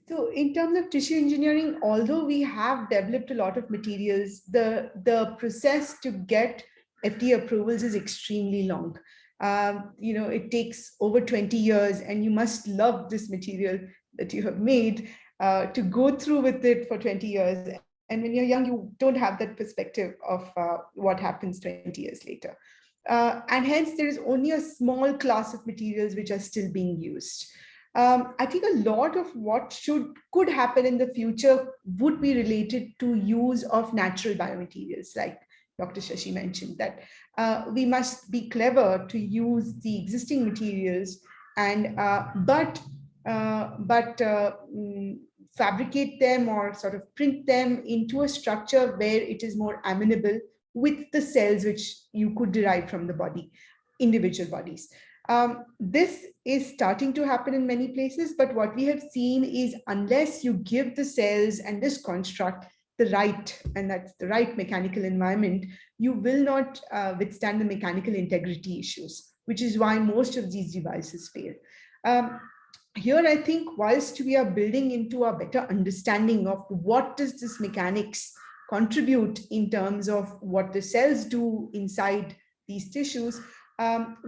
So in terms of tissue engineering, although we have developed a lot of materials, the process to get FDA approvals is extremely long. It takes over 20 years, and you must love this material that you have made to go through with it for 20 years. And when you're young, you don't have that perspective of what happens 20 years later. And hence, there is only a small class of materials which are still being used. I think a lot of what could happen in the future would be related to use of natural biomaterials, like Dr. Shashi mentioned, that we must be clever to use the existing materials and fabricate them or sort of print them into a structure where it is more amenable with the cells which you could derive from the body. individual bodies. This is starting to happen in many places, but what we have seen is unless you give the cells and this construct the right, and that's the right mechanical environment, you will not withstand the mechanical integrity issues, which is why most of these devices fail. Here, I think whilst we are building into a better understanding of what does this mechanics contribute in terms of what the cells do inside these tissues,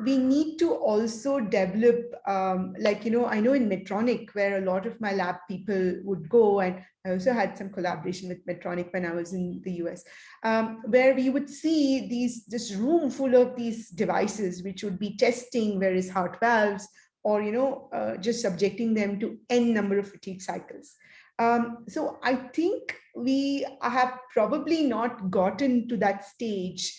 we need to also develop, like, I know in Medtronic, where a lot of my lab people would go, and I also had some collaboration with Medtronic when I was in the US, where we would see this room full of these devices, which would be testing various heart valves, or just subjecting them to n number of fatigue cycles. So I think we have probably not gotten to that stage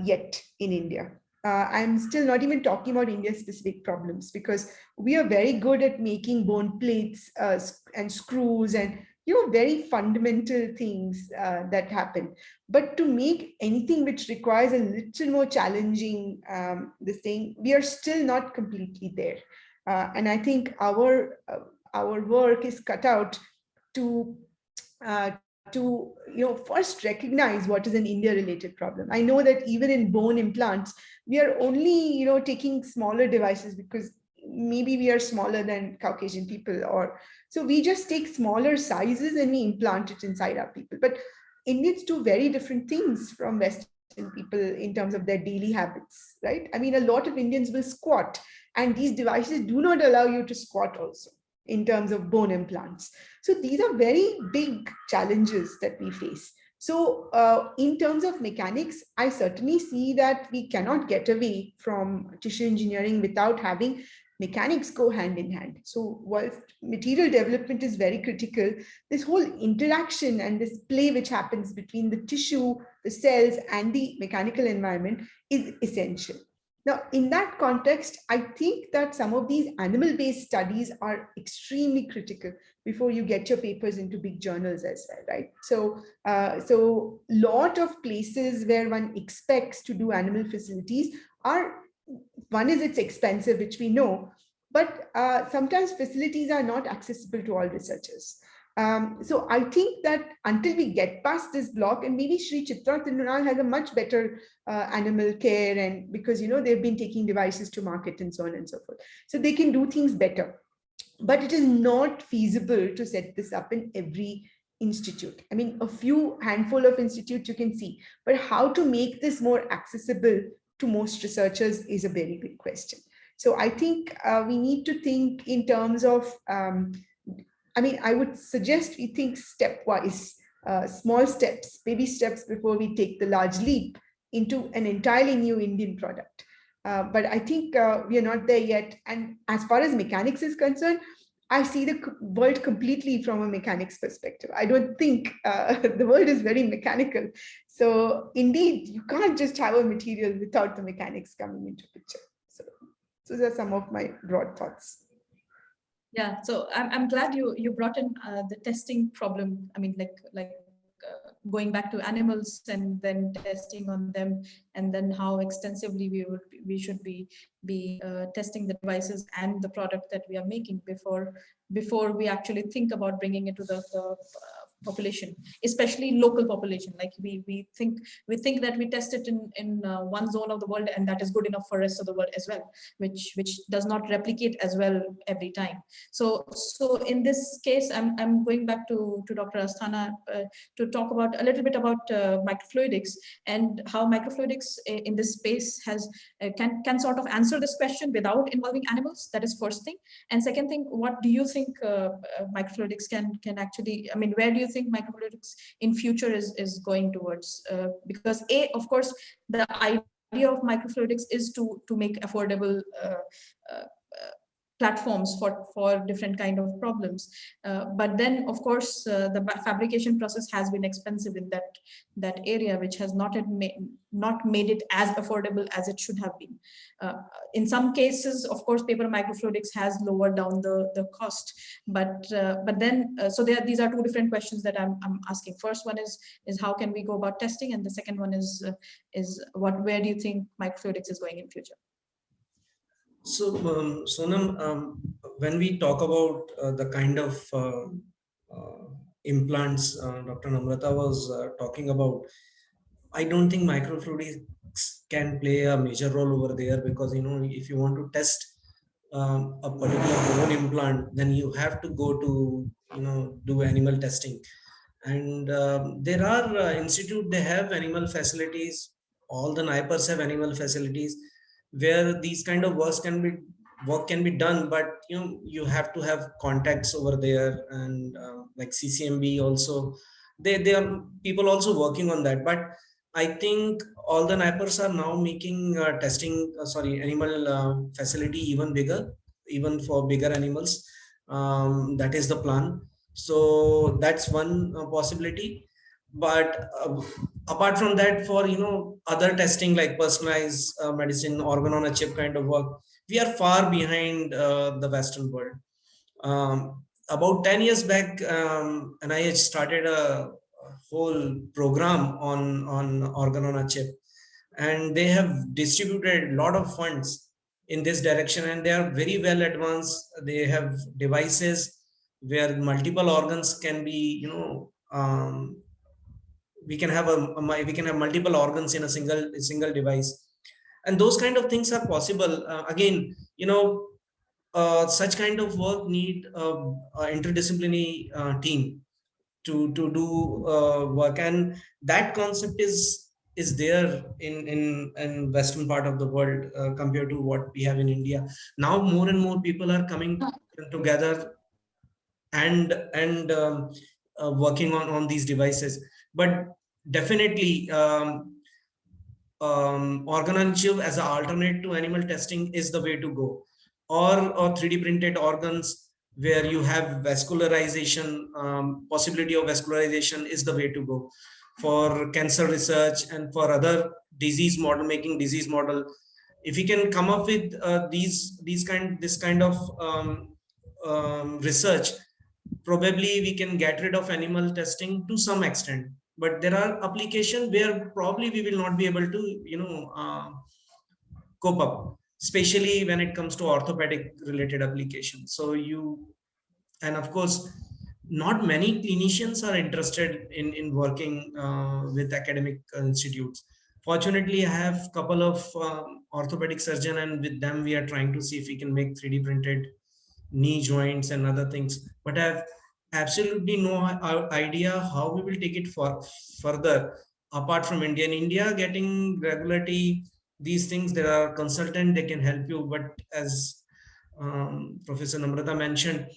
yet in India. I'm still not even talking about India-specific problems, because we are very good at making bone plates and screws and very fundamental things that happen. But to make anything which requires a little more challenging this thing, we are still not completely there. And I think our work is cut out to first recognize what is an India-related problem. I know that even in bone implants, we are only taking smaller devices because maybe we are smaller than Caucasian people, or so we just take smaller sizes and we implant it inside our people. But Indians do very different things from Western people in terms of their daily habits, right? I mean, a lot of Indians will squat, and these devices do not allow you to squat also in terms of bone implants. So these are very big challenges that we face. So in terms of mechanics, I certainly see that we cannot get away from tissue engineering without having mechanics go hand in hand. So while material development is very critical, this whole interaction and this play which happens between the tissue, the cells, and the mechanical environment is essential. Now, in that context, I think that some of these animal-based studies are extremely critical before you get your papers into big journals as well, right? So, so lot of places where one expects to do animal facilities are, one is it's expensive, which we know, but sometimes facilities are not accessible to all researchers. So I think that until we get past this block, and maybe Sri Chitra Tirunal has a much better animal care, and because they've been taking devices to market and so on and so forth, so they can do things better. But it is not feasible to set this up in every institute. I mean, a few handful of institutes you can see, but how to make this more accessible to most researchers is a very big question. So I think we need to think in terms of I mean, I would suggest we think stepwise, small steps, baby steps before we take the large leap into an entirely new Indian product. But I think we are not there yet. And as far as mechanics is concerned, I see the world completely from a mechanics perspective. I don't think the world is very mechanical. So indeed, you can't just have a material without the mechanics coming into picture. So those are some of my broad thoughts. Yeah, so I'm glad you brought in the testing problem. I mean, going back to animals and then testing on them, and then how extensively we should be testing the devices and the product that we are making before we actually think about bringing it to the population, especially local population. Like we think that we test it in one zone of the world, and that is good enough for rest of the world as well, which does not replicate as well every time. So in this case, I'm going back to Dr. Asthana to talk about a little bit about microfluidics and how microfluidics in this space has can sort of answer this question without involving animals. That is first thing. And second thing, what do you think microfluidics can actually, I mean, where do you think microfluidics in future is going towards? Because of course, the idea of microfluidics is to make affordable platforms for different kind of problems, but then of course the fabrication process has been expensive in that area, which has not made it as affordable as it should have been. In some cases, of course, paper microfluidics has lowered down the cost, but then so these are two different questions that I'm asking. First one is how can we go about testing, and the second one is where do you think microfluidics is going in future? So, Sonam, when we talk about the kind of implants Dr. Namrata was talking about, I don't think microfluidics can play a major role over there, because if you want to test a particular bone implant, then you have to go to do animal testing. And there are institute, they have animal facilities. All the NIPERs have animal facilities where these kind of work can be done, but you have to have contacts over there. And like CCMB also, they are people also working on that. But I think all the NIPERs are now making animal facility even bigger, even for bigger animals. That is the plan. So that's one possibility. But apart from that, for other testing like personalized medicine, organ on a chip kind of work, we are far behind the Western world. About 10 years back, NIH started a whole program on organ on a chip, and they have distributed a lot of funds in this direction, and they are very well advanced. They have devices where multiple organs can be, we can have we can have multiple organs in a single device, and those kind of things are possible. Again, such kind of work need interdisciplinary team to do work, and that concept is there in western part of the world compared to what we have in India. Now more and more people are coming together and working on these devices. But definitely, organ on chip as an alternate to animal testing is the way to go, or 3D printed organs where you have vascularization, possibility of vascularization is the way to go for cancer research and for other making disease model. If we can come up with this kind of research, probably we can get rid of animal testing to some extent. But there are applications where probably we will not be able to cope up, especially when it comes to orthopedic related applications. And of course, not many clinicians are interested in working with academic institutes. Fortunately, I have a couple of orthopedic surgeon, and with them we are trying to see if we can make 3D printed knee joints and other things. But I have absolutely no idea how we will take it further apart from India. In India, getting regularity, these things, there are consultant, they can help you. But as Professor Namrata mentioned,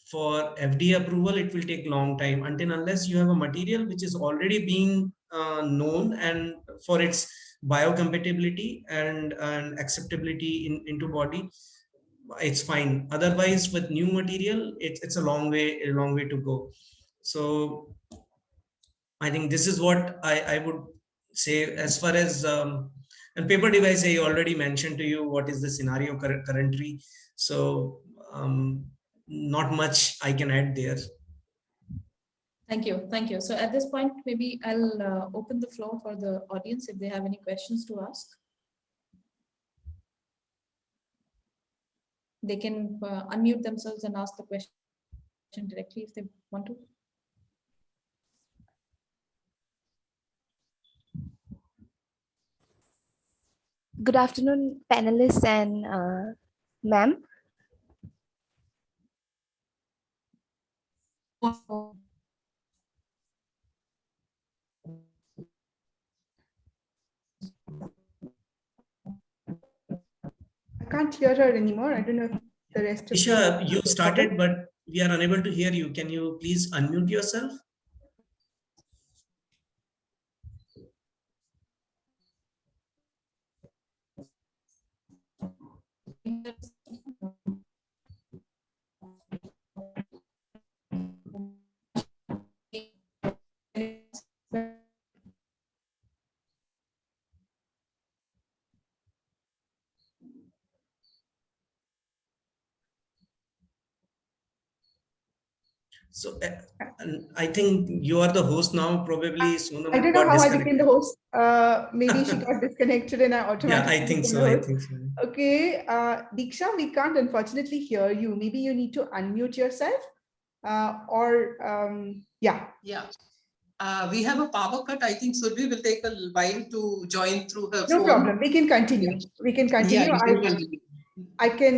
for FDA approval, it will take long time until unless you have a material which is already being known and for its biocompatibility and acceptability into body, it's fine. Otherwise, with new material, it's a long way to go. So I think this is what I would say as far as and paper device. I already mentioned to you what is the scenario currently. So not much I can add there. Thank you. Thank you. So at this point, maybe I'll open the floor for the audience if they have any questions to ask. They can unmute themselves and ask the question directly if they want to. Good afternoon, panelists and ma'am. I can't hear her anymore. I don't know if the rest of Isha, you covered. started, but we are unable to hear you. Can you please unmute yourself? So and I think you are the host now. Probably Sonam I don't know got how I disconnected. became the host. Maybe she got disconnected and I Yeah, automatically I think became so. the I host. think so. Okay, Diksha, we can't unfortunately hear you. Maybe you need to unmute yourself yeah. Yeah. We have a power cut. I think Surbi will take a while to join through her No phone. problem. We can continue. Yeah. We can Yeah, continue. you can continue. I can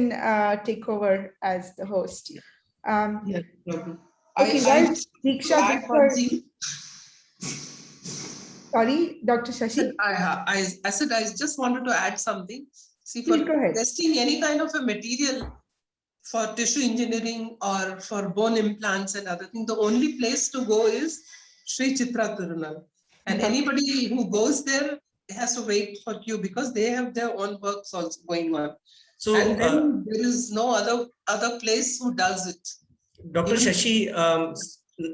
take over as the host. Yeah. Um, Yeah, no problem. okay, I guys, Diksha, add give one her, thing. sorry, Dr. Shashi. I said I just wanted to add something. See, for Please go ahead. testing any kind of a material for tissue engineering or for bone implants and other things, the only place to go is Sri Chitra Tirunal. And anybody who goes there has to wait for queue because they have their own works also going on. So, And then there is no other place who does it. Dr. Shashi,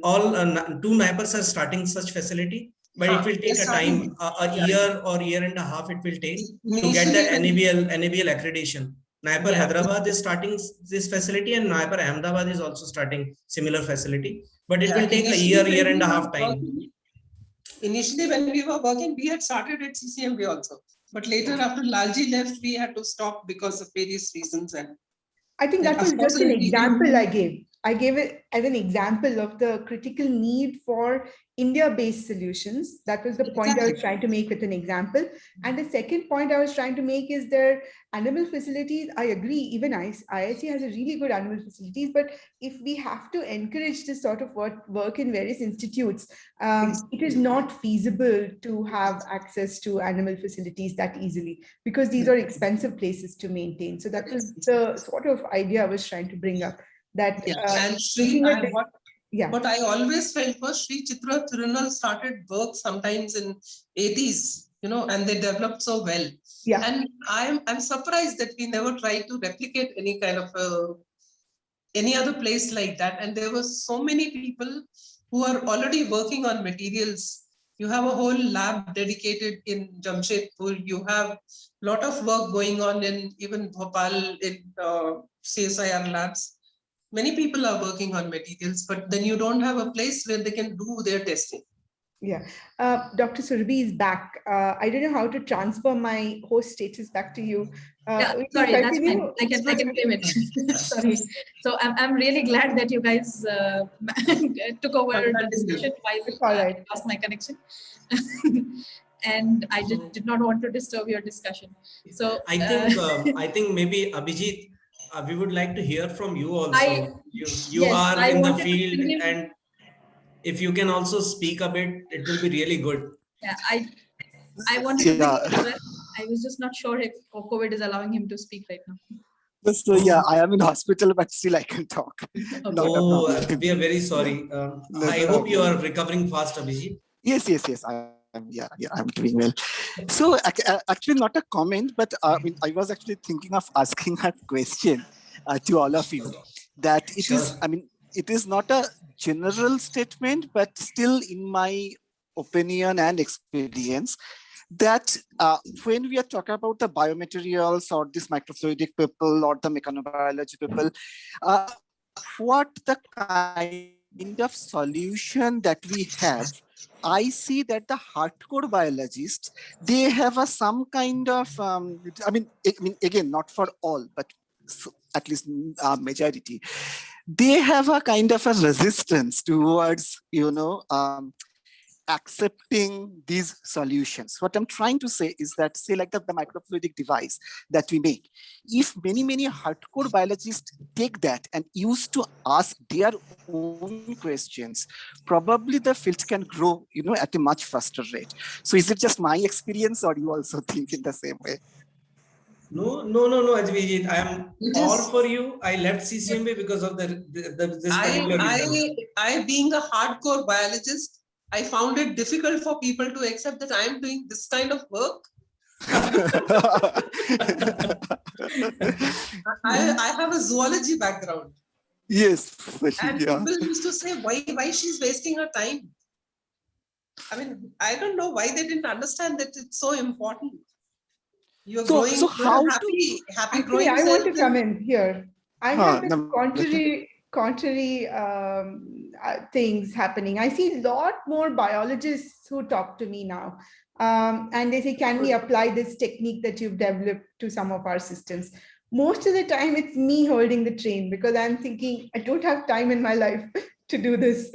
all 2 NIPERs are starting such facility, but it will take a time, a year or year and a half it will take to get the NABL accreditation. NIPER Hyderabad is starting this facility and NIPER Ahmedabad is also starting similar facility, but it will take a year and a half time. Initially, when we were working, we had started at CCMB also. But later, after Lalji left, we had to stop because of various reasons. And I think that was just an example I gave. I gave it as an example of the critical need for India-based solutions. That was the point I was trying to make with an example. And the second point I was trying to make is their animal facilities. I agree, even IISc has a really good animal facilities, but if we have to encourage this sort of work in various institutes, it is not feasible to have access to animal facilities that easily because these are expensive places to maintain. So that was the sort of idea I was trying to bring up. That and Sri, what I always felt was Sri Chitra Tirunal started work sometimes in 80s, and they developed so well. Yeah. And I'm surprised that we never tried to replicate any kind of any other place like that. And there were so many people who are already working on materials. You have a whole lab dedicated in Jamshedpur. You have a lot of work going on in even Bhopal in CSIR labs. Many people are working on materials, but then you don't have a place where they can do their testing. Yeah, Dr. Surbi is back. I don't know how to transfer my host status back to you. Sorry, that's fine. I can claim it. Sorry. So I'm really glad that you guys took over the discussion while I lost my connection. And I did not want to disturb your discussion. So I think maybe Abhijit, we would like to hear from you also. You yes, are in the field, and if you can also speak a bit, it will be really good. Yeah, I wanted to bring as well. I was just not sure if COVID is allowing him to speak right now. So yeah, I am in hospital, but still I can talk. Okay. We are very sorry. I hope you are recovering fast, Abhijit. Yes. I'm doing well. So actually not a comment, but I was actually thinking of asking a question to all of you. That it is, it is not a general statement, but still in my opinion and experience, that when we are talking about the biomaterials or this microfluidic people or the mechanobiology people, what the kind of solution that we have, I see that the hardcore biologists, they have some kind of, again, not for all, but at least majority, they have a kind of a resistance towards, accepting these solutions. What I'm trying to say is that, say like the microfluidic device that we make, if many hardcore biologists take that and use to ask their own questions, probably the field can grow, at a much faster rate. So is it just my experience, or you also think in the same way? No, Ajvijit, I am all for you. I left CCMB because of this particular reason. I being a hardcore biologist, I found it difficult for people to accept that I am doing this kind of work. I have a zoology background. Yes. And people used to say, why she's wasting her time? I mean, I don't know why they didn't understand that it's so important. You're so how happy growing. I want to come in here. I have the contrary contrary things happening. I see a lot more biologists who talk to me now. And they say, can we apply this technique that you've developed to some of our systems? Most of the time, it's me holding the train because I'm thinking, I don't have time in my life to do this.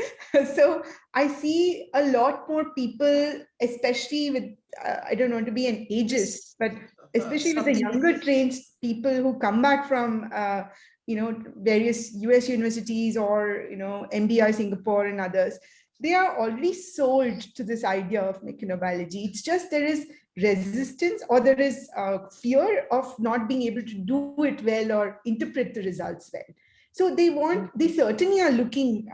So I see a lot more people, especially with, I don't want to be an ageist, but especially with the younger trained people who come back from, various US universities or, MBI Singapore and others. They are already sold to this idea of mechanobiology. It's just there is resistance or there is fear of not being able to do it well or interpret the results well. So they certainly are looking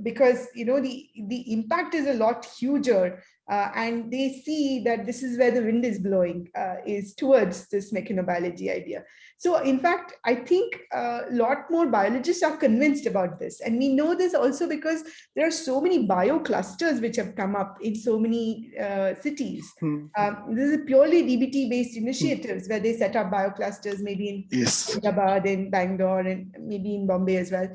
because, the impact is a lot huger and they see that this is where the wind is blowing is towards this mechanobiology idea. So in fact, I think a lot more biologists are convinced about this. And we know this also because there are so many bio clusters which have come up in so many cities. This is purely DBT based initiatives where they set up bio clusters, maybe in Hyderabad, in Bangalore, and maybe in Bombay as well.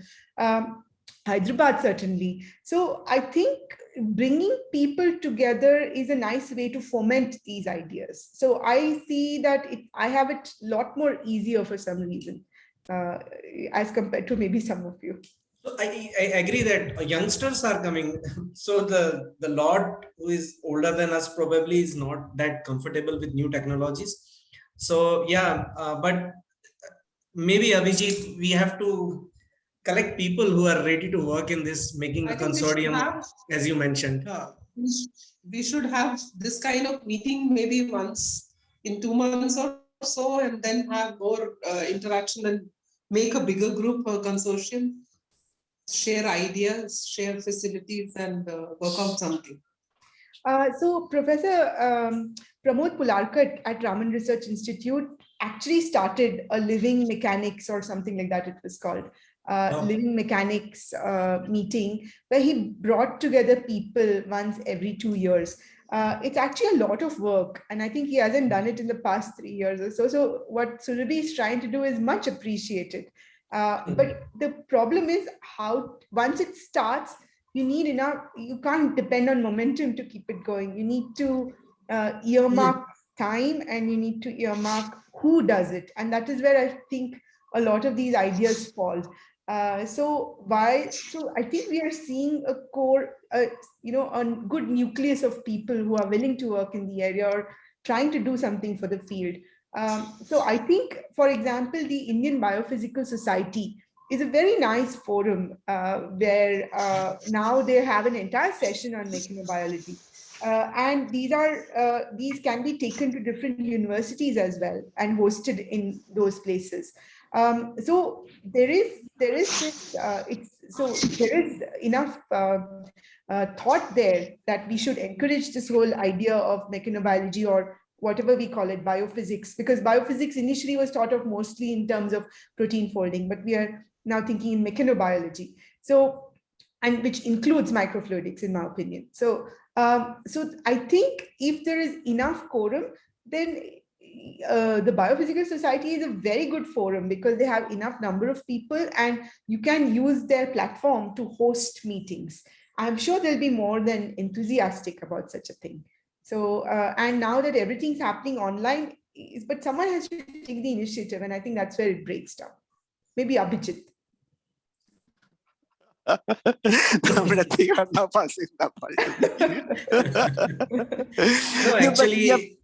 Hyderabad, certainly. So I think bringing people together is a nice way to foment these ideas. So I see that I have it a lot more easier for some reason as compared to maybe some of you. So I agree that youngsters are coming. So the lot who is older than us probably is not that comfortable with new technologies. So yeah, but maybe Abhijit, we have to collect people who are ready to work in this, making a consortium, as you mentioned. We should have this kind of meeting maybe once in 2 months or so, and then have more interaction and make a bigger group or consortium, share ideas, share facilities, and work out something. So Professor Pramod Pularkar at Raman Research Institute actually started a living mechanics or something like that it was called. Living mechanics meeting where he brought together people once every 2 years. It's actually a lot of work, and I think he hasn't done it in the past 3 years or so. So what Surabhi is trying to do is much appreciated. But the problem is how once it starts, you need enough, you can't depend on momentum to keep it going. You need to earmark time and you need to earmark who does it. And that is where I think a lot of these ideas fall. So I think we are seeing a core, a good nucleus of people who are willing to work in the area or trying to do something for the field. So I think, for example, the Indian Biophysical Society is a very nice forum where now they have an entire session on mechanobiology. And these can be taken to different universities as well and hosted in those places. So there is enough thought there that we should encourage this whole idea of mechanobiology or whatever we call it, biophysics, because biophysics initially was thought of mostly in terms of protein folding, but we are now thinking in mechanobiology. So, and which includes microfluidics, in my opinion. So I think if there is enough quorum, then the Biophysical Society is a very good forum because they have enough number of people and you can use their platform to host meetings. I'm sure they'll be more than enthusiastic about such a thing. So, and now that everything's happening online, but someone has to take the initiative, and I think that's where it breaks down. Maybe Abhijit. Namrata, you are now passing the ball. No, actually,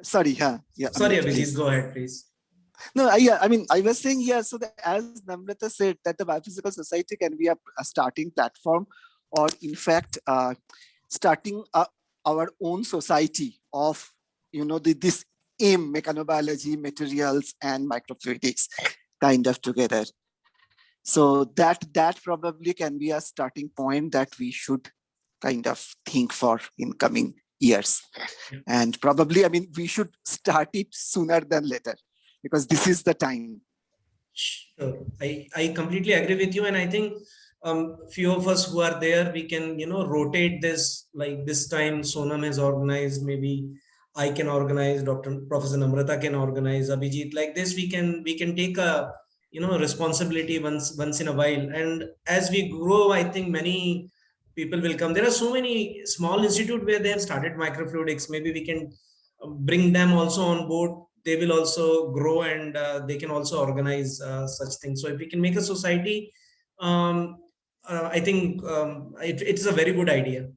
sorry, sorry, Abhijit, go ahead, please. No, I was saying, so that as Namrata said, that the Biophysical Society can be a starting platform, or in fact, starting our own society of, this aim, mechanobiology, materials, and microfluidics kind of together. So that probably can be a starting point that we should kind of think for in coming years. And probably, we should start it sooner than later, because this is the time. Sure. I completely agree with you. And I think few of us who are there, we can, rotate this. Like this time Sonam has organized, maybe I can organize, Professor Namrata can organize, Abhijit. Like this, we can take a responsibility once in a while. And as we grow, I think many people will come. There are so many small institute where they have started microfluidics. Maybe we can bring them also on board. They will also grow, and they can also organize such things. So if we can make a society, I think it's a very good idea.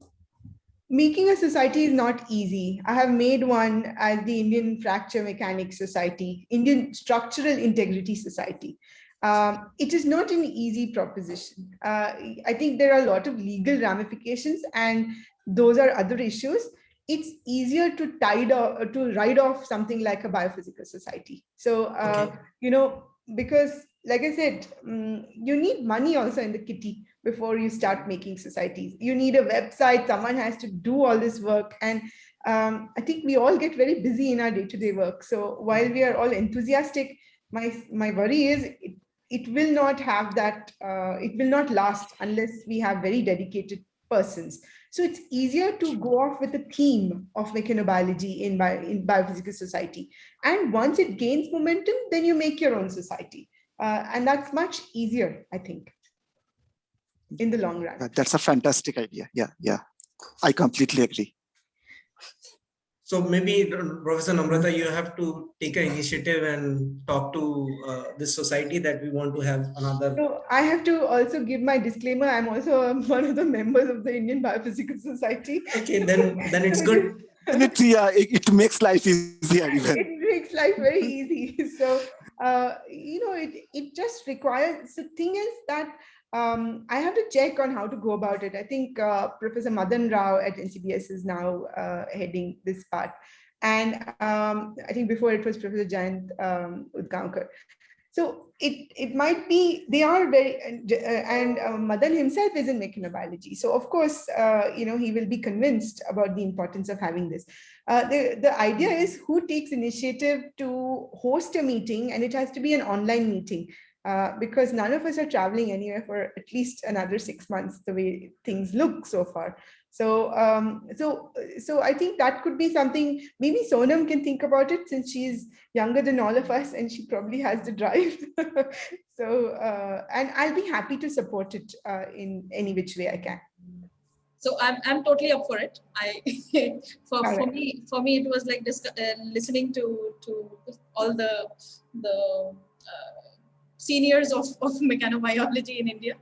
Making a society is not easy. I have made one as the Indian Fracture Mechanics Society, Indian Structural Integrity Society. It is not an easy proposition. I think there are a lot of legal ramifications, and those are other issues. It's easier to write off something like a biophysical society. So, Okay. because like I said, you need money also in the kitty before you start making societies. You need a website, someone has to do all this work. And I think we all get very busy in our day-to-day work. So while we are all enthusiastic, my worry is it will not have that, it will not last unless we have very dedicated persons. So it's easier to go off with a theme of mechanobiology in biophysical society. And once it gains momentum, then you make your own society. And that's much easier, I think, in the long run. That's a fantastic idea. Yeah. I completely agree. So maybe Professor Namrata, you have to take an initiative and talk to this society that we want to have another. So I have to also give my disclaimer. I'm also one of the members of the Indian Biophysical Society. Okay, then it's good. It makes life easier. Even. It makes life very easy. So, it just requires, the thing is that I have to check on how to go about it. I think Professor Madan Rao at NCBS is now heading this part. And I think before it was Professor Jayant Udgaonkar. So it might be, they are very, and Madan himself is in mechanobiology. So of course, he will be convinced about the importance of having this. The idea is who takes initiative to host a meeting, and it has to be an online meeting. Because none of us are traveling anywhere for at least another 6 months, the way things look so far. So, so I think that could be something. Maybe Sonam can think about it, since she's younger than all of us, and she probably has the drive. So, and I'll be happy to support it in any which way I can. So I'm totally up for it. For me it was like listening to all the seniors of mechanobiology in India,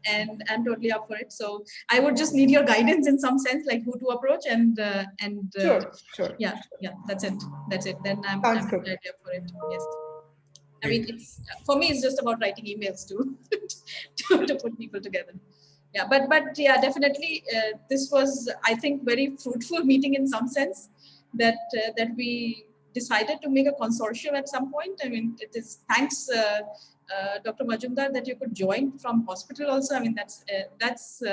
and I'm totally up for it. So I would just need your guidance in some sense, like who to approach, and Sure. Yeah, that's it. Then I'm totally up for it. Yes. I mean, it's, for me, it's just about writing emails to put people together. Yeah, but yeah, definitely, this was, I think, very fruitful meeting in some sense, that we decided to make a consortium at some point. I mean, it is thanks, Dr. Majumdar, that you could join from hospital also. I mean, that's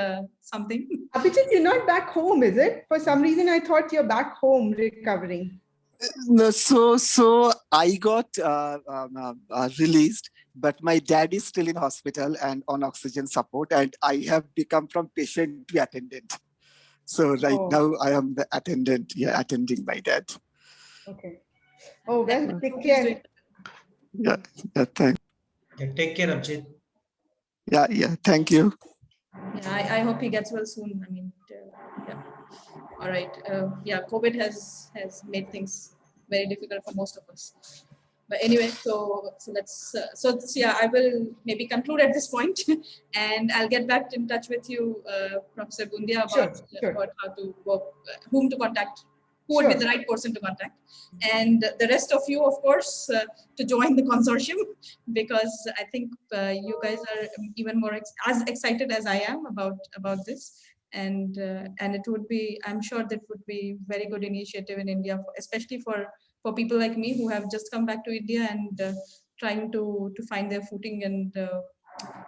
something. Abhijit, you're not back home, is it? For some reason, I thought you're back home recovering. No, so I got released, but my dad is still in hospital and on oxygen support, and I have become from patient to attendant. So now I am the attendant, attending my dad. Okay. Oh, well, take care. Yeah, thanks. Take care, Abhijit. Yeah, thank you. Yeah, I hope he gets well soon. I mean, yeah. All right. Yeah, COVID has made things very difficult for most of us. But anyway, so let's yeah, I will maybe conclude at this point, and I'll get back in touch with you, Professor Gundia, about how to work, whom to contact, who would be the right person to contact, and the rest of you, of course, to join the consortium, because I think you guys are even more as excited as I am about this. And it would be, I'm sure that would be very good initiative in India, especially for people like me who have just come back to India and trying to find their footing and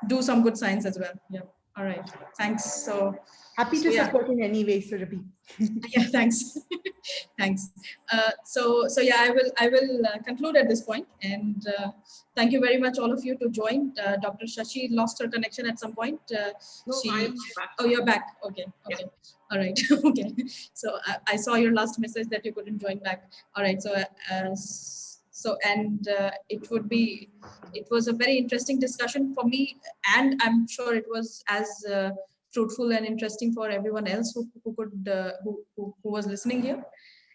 do some good science as well. Yeah. All right. Thanks. So happy to support in any way, Surabhi. Yeah. Thanks. Thanks. So yeah, I will conclude at this point, and thank you very much, all of you, to join. Dr. Shashi lost her connection at some point. No, I'm back. Oh, you're back. Okay. Yeah. All right. Okay. So I saw your last message that you couldn't join back. All right. So So, and it was a very interesting discussion for me, and I'm sure it was as fruitful and interesting for everyone else who was listening here.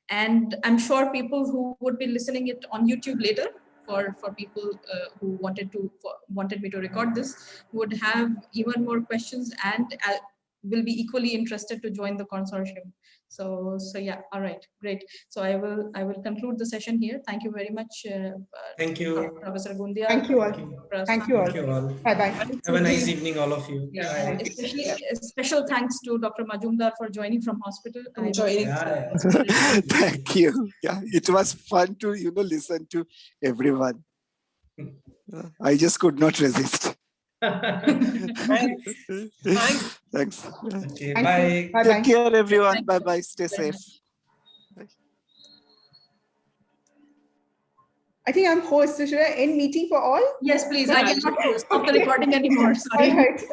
And I'm sure people who would be listening it on YouTube later, for people who wanted me to record this, would have even more questions and will be equally interested to join the consortium. So yeah, all right, great. So I will conclude the session here. Thank you very much. Thank you. Professor Gundia. Thank you all. Thank you all. Thank you all. Bye-bye. Have a nice evening, all of you. Yeah, Bye. especially a special thanks to Dr. Majumdar for joining from hospital. Yeah. Thank you. Yeah, it was fun to listen to everyone. I just could not resist. Thanks. Okay, Thank bye. you. Bye-bye. Take care, everyone. Thank you. Bye bye. Stay Very safe. I think I'm host, so should I end meeting for all? Yes, please. I cannot stop the recording anymore. All Sorry. right.